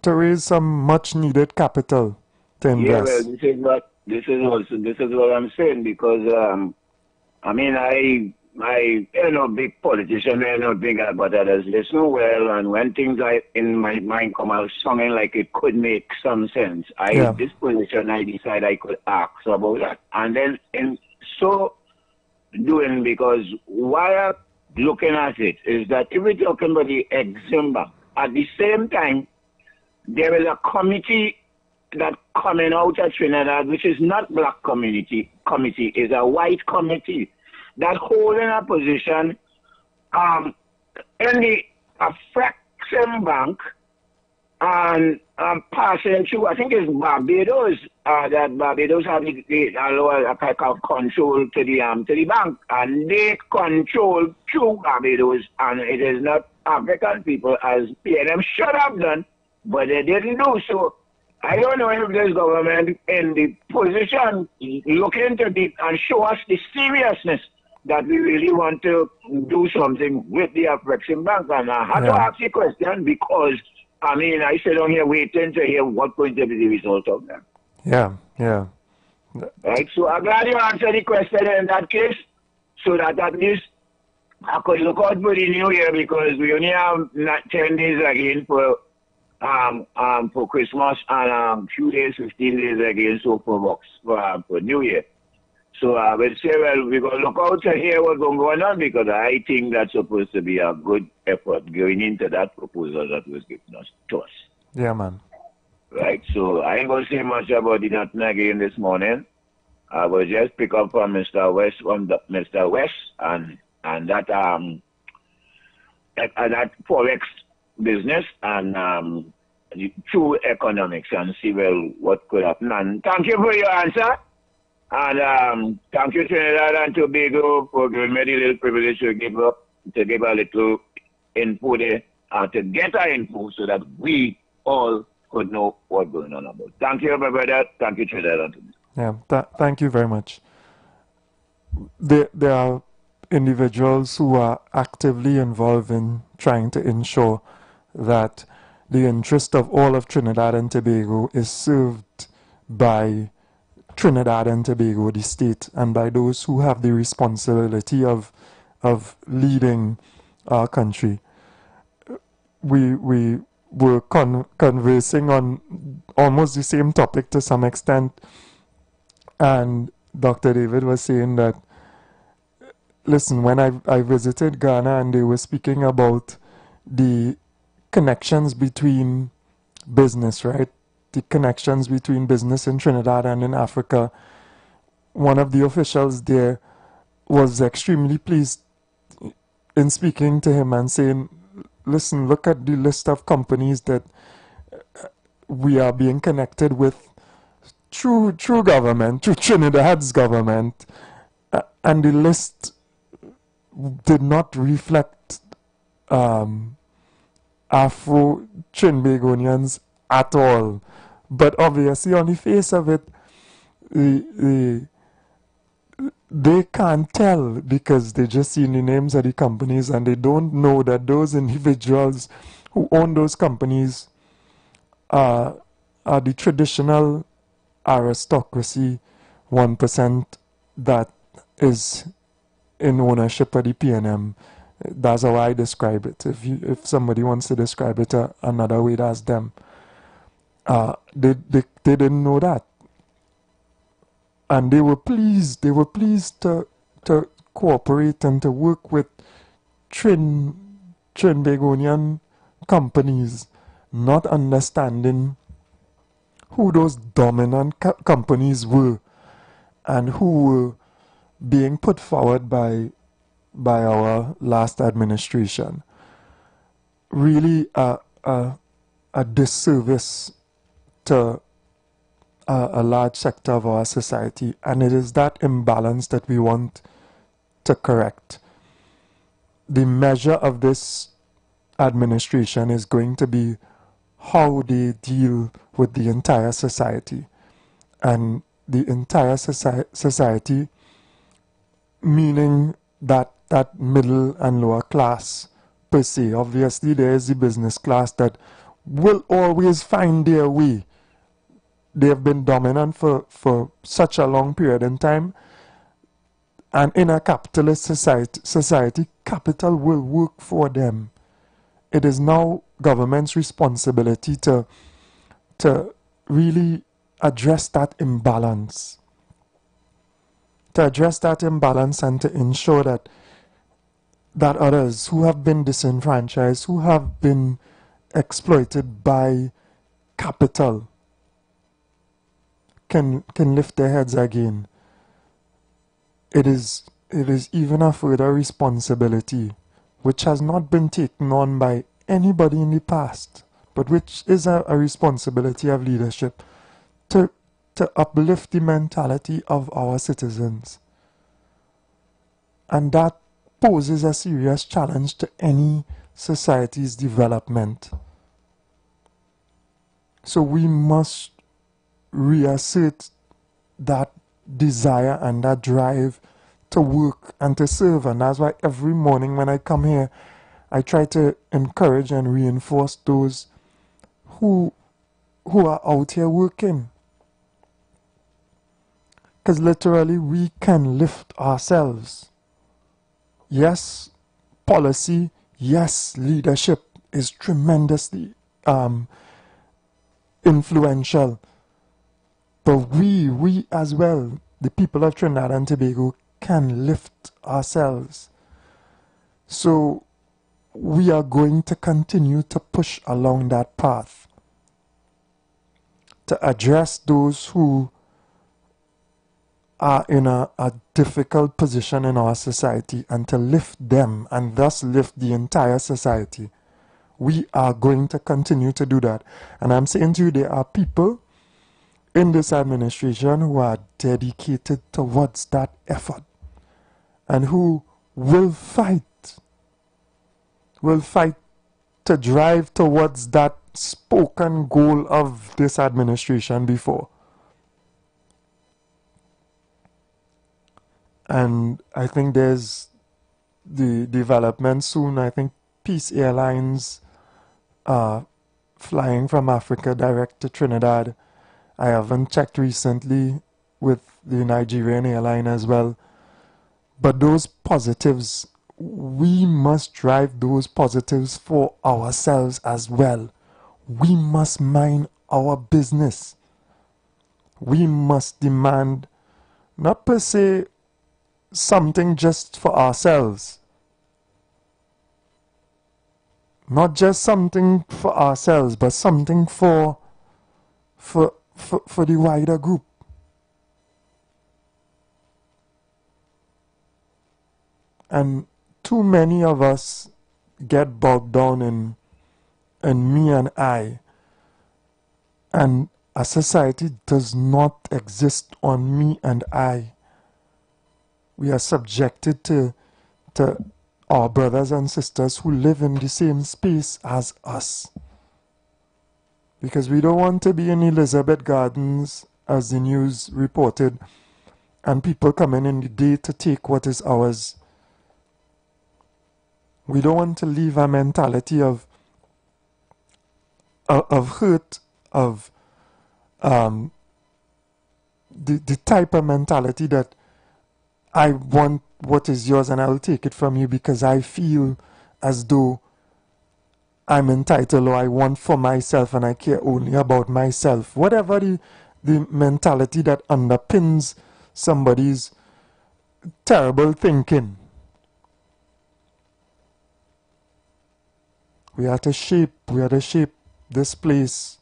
raise some much needed capital to invest. Yeah, well, this is what I'm saying, because I big politician, think about others listen well, and when things in my mind come out sounding like it could make some sense, this position I decide I could ask about that. And then in so doing, because why I'm looking at it is that if we're talking about the Exim Bank, at the same time, there is a committee that coming out of Trinidad, which is not black committee, is a white committee that holding a position in the Fraxim Bank and passing through, I think it's Barbados, that Barbados have the lower control to the bank, and they control through Barbados, and it is not African people as PNM should have done, but they didn't do so. I don't know if this government in the position look into it and show us the seriousness that we really want to do something with the Afrexim Bank. And I had to ask the question because, I sit down here waiting to hear what going to be the result of that. Yeah. Right, so I'm glad you answered the question in that case, so that at least I could look out for the new year, because we only have 10 days again for Christmas and few days, 15 days again, so for New Year. So I would say, well, we're going to look out to hear what's going on, because I think that's supposed to be a good effort going into that proposal that was given to us. Yeah, man. Right, so I ain't going to say much about it nothing again this morning. I will just pick up from Mr. West, and that Forex business and true economics, and see what could happen. And thank you for your answer. And thank you, Trinidad and Tobago, for giving me the little privilege to give a little info there, and to get our info so that we all could know what's going on about. Thank you, my brother. Thank you, Trinidad and Tobago. Yeah, thank you very much. There are individuals who are actively involved in trying to ensure that the interest of all of Trinidad and Tobago is served by Trinidad and Tobago, the state, and by those who have the responsibility of leading our country. We were conversing on almost the same topic to some extent, and Dr. David was saying that, listen, when I visited Ghana and they were speaking about the connections between business, right? The connections between business in Trinidad and in Africa. One of the officials there was extremely pleased in speaking to him and saying, listen, look at the list of companies that we are being connected with through government, through Trinidad's government, and the list did not reflect Afro-Trinbagonians at all. But obviously, on the face of it, they can't tell because they just see the names of the companies and they don't know that those individuals who own those companies are the traditional aristocracy, 1% that is in ownership of the PNM. That's how I describe it. If somebody wants to describe it another way, that's them. They didn't know that, and they were pleased. They were pleased to cooperate and to work with Trinbagonian companies, not understanding who those dominant companies were and who were being put forward by our last administration. Really a disservice to a large sector of our society, and it is that imbalance that we want to correct. The measure of this administration is going to be how they deal with the entire society, and the entire society meaning that middle and lower class per se. Obviously there is the business class that will always find their way. They have been dominant for such a long period in time, And in a capitalist society, capital will work for them. It is now government's responsibility to really address that imbalance. To address that imbalance and to ensure that others who have been disenfranchised, who have been exploited by capital, can lift their heads again. It is even a further responsibility which has not been taken on by anybody in the past, but which is a responsibility of leadership to uplift the mentality of our citizens. And that poses a serious challenge to any society's development. So we must reassert that desire and that drive to work and to serve. And that's why every morning when I come here, I try to encourage and reinforce those who are out here working. Because literally we can lift ourselves. Yes, policy, yes, leadership is tremendously influential. But we as well, the people of Trinidad and Tobago, can lift ourselves. So we are going to continue to push along that path to address those who are in a difficult position in our society and to lift them and thus lift the entire society. We are going to continue to do that. And I'm saying to you, there are people in this administration who are dedicated towards that effort and who will fight to drive towards that spoken goal of this administration before. And I think there's the development soon. I think Peace Airlines flying from Africa direct to Trinidad. I haven't checked recently with the Nigerian airline as well. But those positives, we must drive those positives for ourselves as well. We must mind our business. We must demand, not per se something just for ourselves. Not just something for ourselves, but something for the wider group. And too many of us get bogged down in me and I. And a society does not exist on me and I. We are subjected to our brothers and sisters who live in the same space as us. Because we don't want to be in Elizabeth Gardens, as the news reported, and people coming in the day to take what is ours. We don't want to leave a mentality of hurt, of the type of mentality that I want what is yours and I'll take it from you because I feel as though I'm entitled or I want for myself and I care only about myself. Whatever the mentality that underpins somebody's terrible thinking. We are to shape this place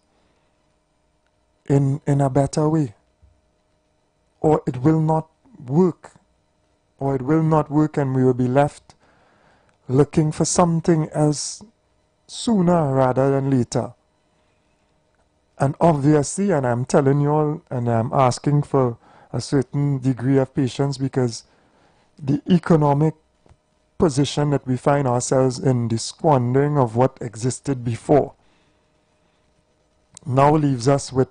in a better way. Or it will not work. Or it will not work and we will be left looking for something else sooner rather than later. And obviously, and I'm telling you all, and I'm asking for a certain degree of patience because the economic position that we find ourselves in, the squandering of what existed before, now leaves us with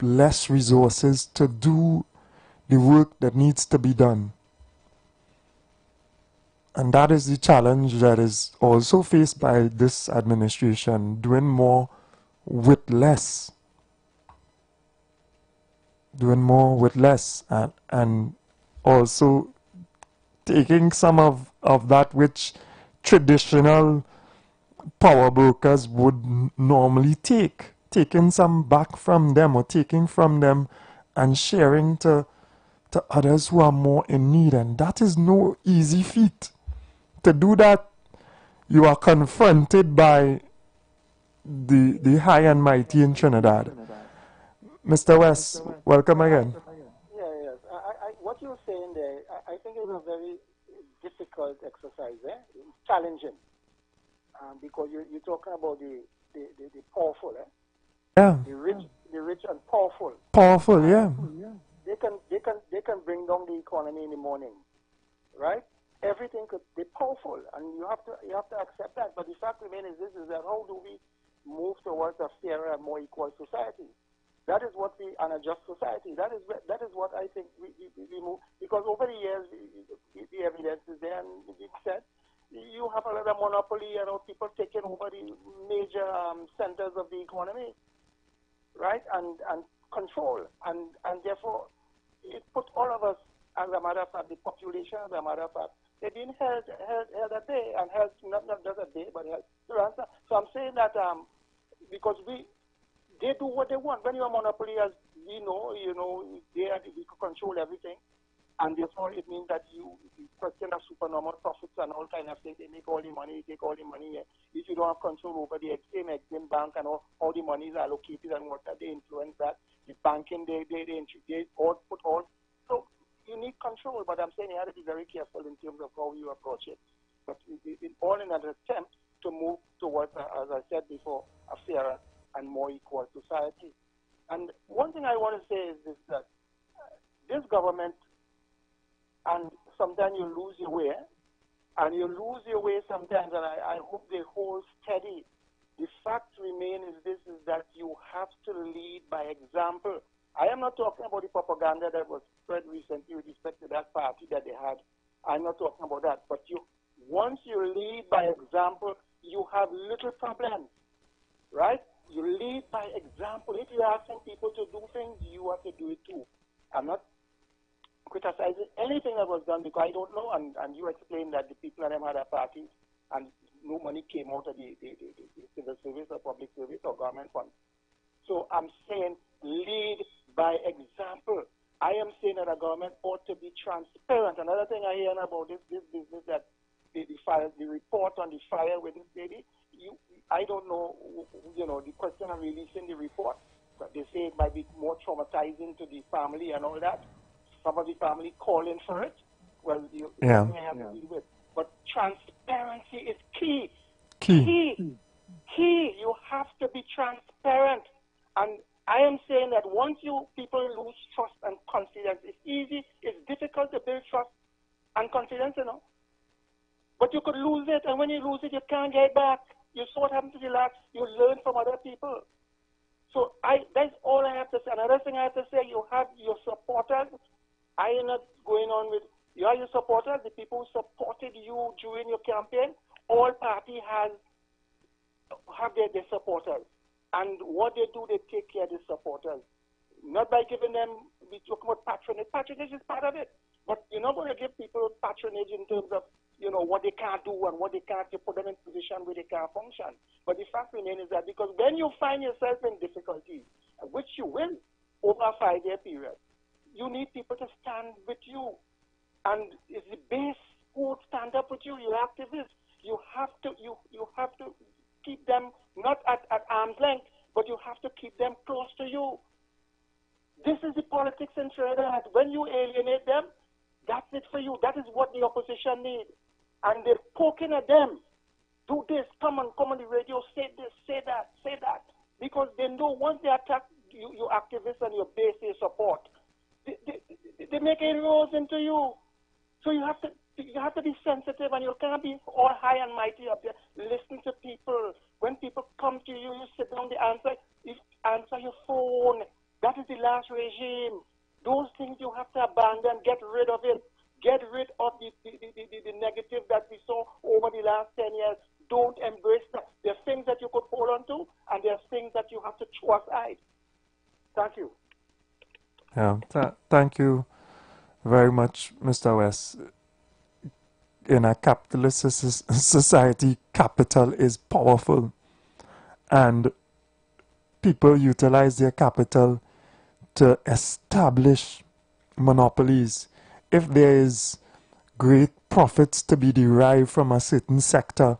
less resources to do the work that needs to be done. And that is the challenge that is also faced by this administration, doing more with less. doing more with less, and also taking some of that which traditional power brokers would normally taking some back from them or taking from them and sharing to others who are more in need. And that is no easy feat. To do that, you are confronted by the high and mighty in Trinidad. Mr. West, welcome again. Yeah, yes. What you're saying there, I think it's a very difficult exercise, It's challenging. Because you're talking about the powerful, Yeah. The rich and powerful. Powerful, yeah. They can bring down the economy in the morning, right? Everything could be powerful, and you have to accept that. But the fact remains is that how do we move towards a fairer and more equal society? That is what and a just society. That is what I think we move, because over the years the evidence is there, and it said you have a lot of monopoly, people taking over the major centers of the economy, right, and control, and therefore it put all of us, as a matter of fact, the population, as a matter of fact, they've been held at bay, and held not just at bay, but held to ransom. So I'm saying that because they do what they want. When you're a monopoly, as we know, they control everything. And therefore, it means that you question of supernormal profits and all kind of things. They make all the money, take all the money. If you don't have control over the Exim Bank and how the money is allocated and what they influence that, the banking, they all put all. So you need control, but I'm saying you have to be very careful in terms of how you approach it. But all in an attempt to move towards, as I said before, a fairer and more equal society. And one thing I want to say is this, that this government, and sometimes you lose your way, and you lose your way sometimes, and I hope they hold steady. The fact remains is that you have to lead by example. I am not talking about the propaganda that was spread recently with respect to that party that they had. I'm not talking about that. But once you lead by example, you have little problems, right? You lead by example. If you're asking people to do things, you have to do it too. I'm not criticizing anything that was done because I don't know, and you explained that the people of them had a party and no money came out of the civil service or public service or government funds. So I'm saying lead by example. I am saying that the government ought to be transparent. Another thing I hear about this business that the report on the fire with this lady, I don't know, the question of releasing the report. But they say it might be more traumatizing to the family and all that. Some of the family calling for it. Well, Yeah. have to deal with. But transparency is key. Key. You have to be transparent. And I am saying that once people lose trust and confidence, it's easy, it's difficult to build trust and confidence, But you could lose it, and when you lose it, you can't get it back. You saw what happened to the last. You learn from other people. So that's all I have to say. Another thing I have to say, you have your supporters. I am not going on with, you are your supporters, the people who supported you during your campaign. All parties have their supporters. And what they do, they take care of the supporters. Not by giving them, we talk about patronage. Patronage is part of it. But you're not going to give people patronage in terms of, what they can't do and what they can't, you put them in position where they can't function. But the fact remains is that because when you find yourself in difficulties, which you will over a 5-year period, you need people to stand with you. And it's the base who would stand up with you, your activists. You have to keep them not at arm's length, but you have to keep them close to you. This is the politics in Trinidad. When you alienate them, that's it for you. That is what the opposition needs. And they're poking at them. Do this, come on the radio, say this, say that. Because they know once they attack your activists and your base, their support, they make inroads into you. So you have to be sensitive, and you can't be all high and mighty up there. Listen to people. When people come to you, you sit down, they answer your phone. That is the last regime. Those things you have to abandon, get rid of it. Get rid of the negative that we saw over the last 10 years. Don't embrace that. There are things that you could hold on to, and there are things that you have to throw aside. Thank you. Yeah, thank you very much, Mr. West. In a capitalist society, capital is powerful, and people utilize their capital to establish monopolies. If there is great profits to be derived from a certain sector,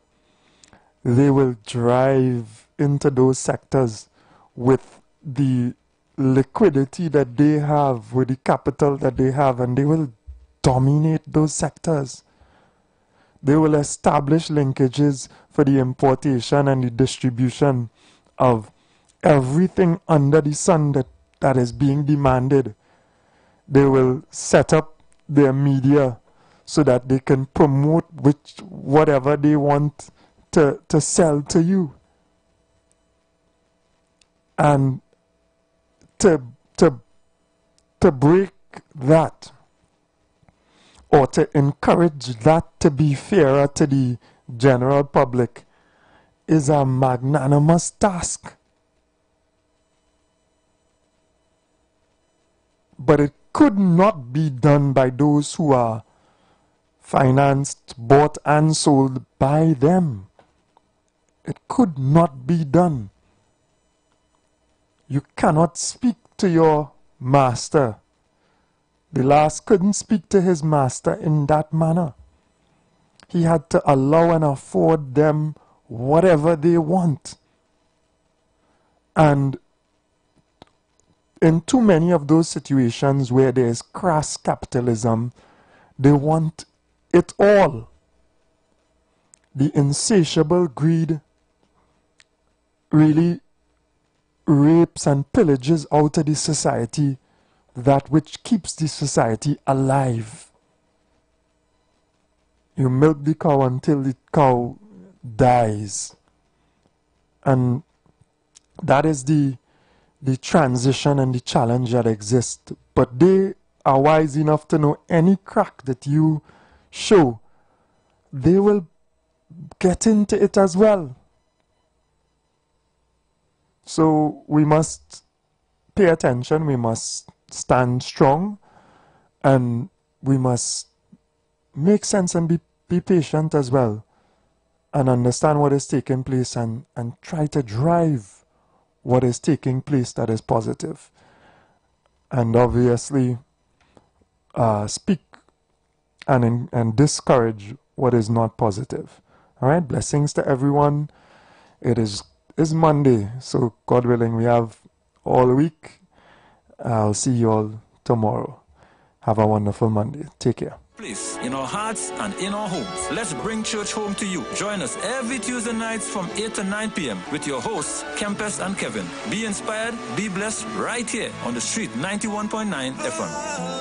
they will drive into those sectors with the liquidity that they have, with the capital that they have, and they will dominate those sectors. They will establish linkages for the importation and the distribution of everything under the sun that is being demanded. They will set up their media so that they can promote whatever they want to sell to you. And to break that, or to encourage that to be fairer to the general public, is a magnanimous task. But it could not be done by those who are financed, bought and sold by them. It could not be done. You cannot speak to your master. The last couldn't speak to his master in that manner. He had to allow and afford them whatever they want. And in too many of those situations where there is crass capitalism, they want it all. The insatiable greed really rapes and pillages out of the society that which keeps the society alive. You milk the cow until the cow dies. And that is the transition and the challenge that exists. But they are wise enough to know any crack that you show, they will get into it as well. So we must pay attention, we must stand strong, and we must make sense and be patient as well, and understand what is taking place, and try to drive what is taking place that is positive. And obviously speak and discourage what is not positive. All right, blessings to everyone. It is Monday, so God willing, we have all week. I'll see you all tomorrow. Have a wonderful Monday. Take care. Place in our hearts and in our homes. Let's bring church home to you. Join us every Tuesday nights from 8 to 9 p.m. with your hosts, Kempes and Kevin. Be inspired, be blessed right here on the street 91.9 FM.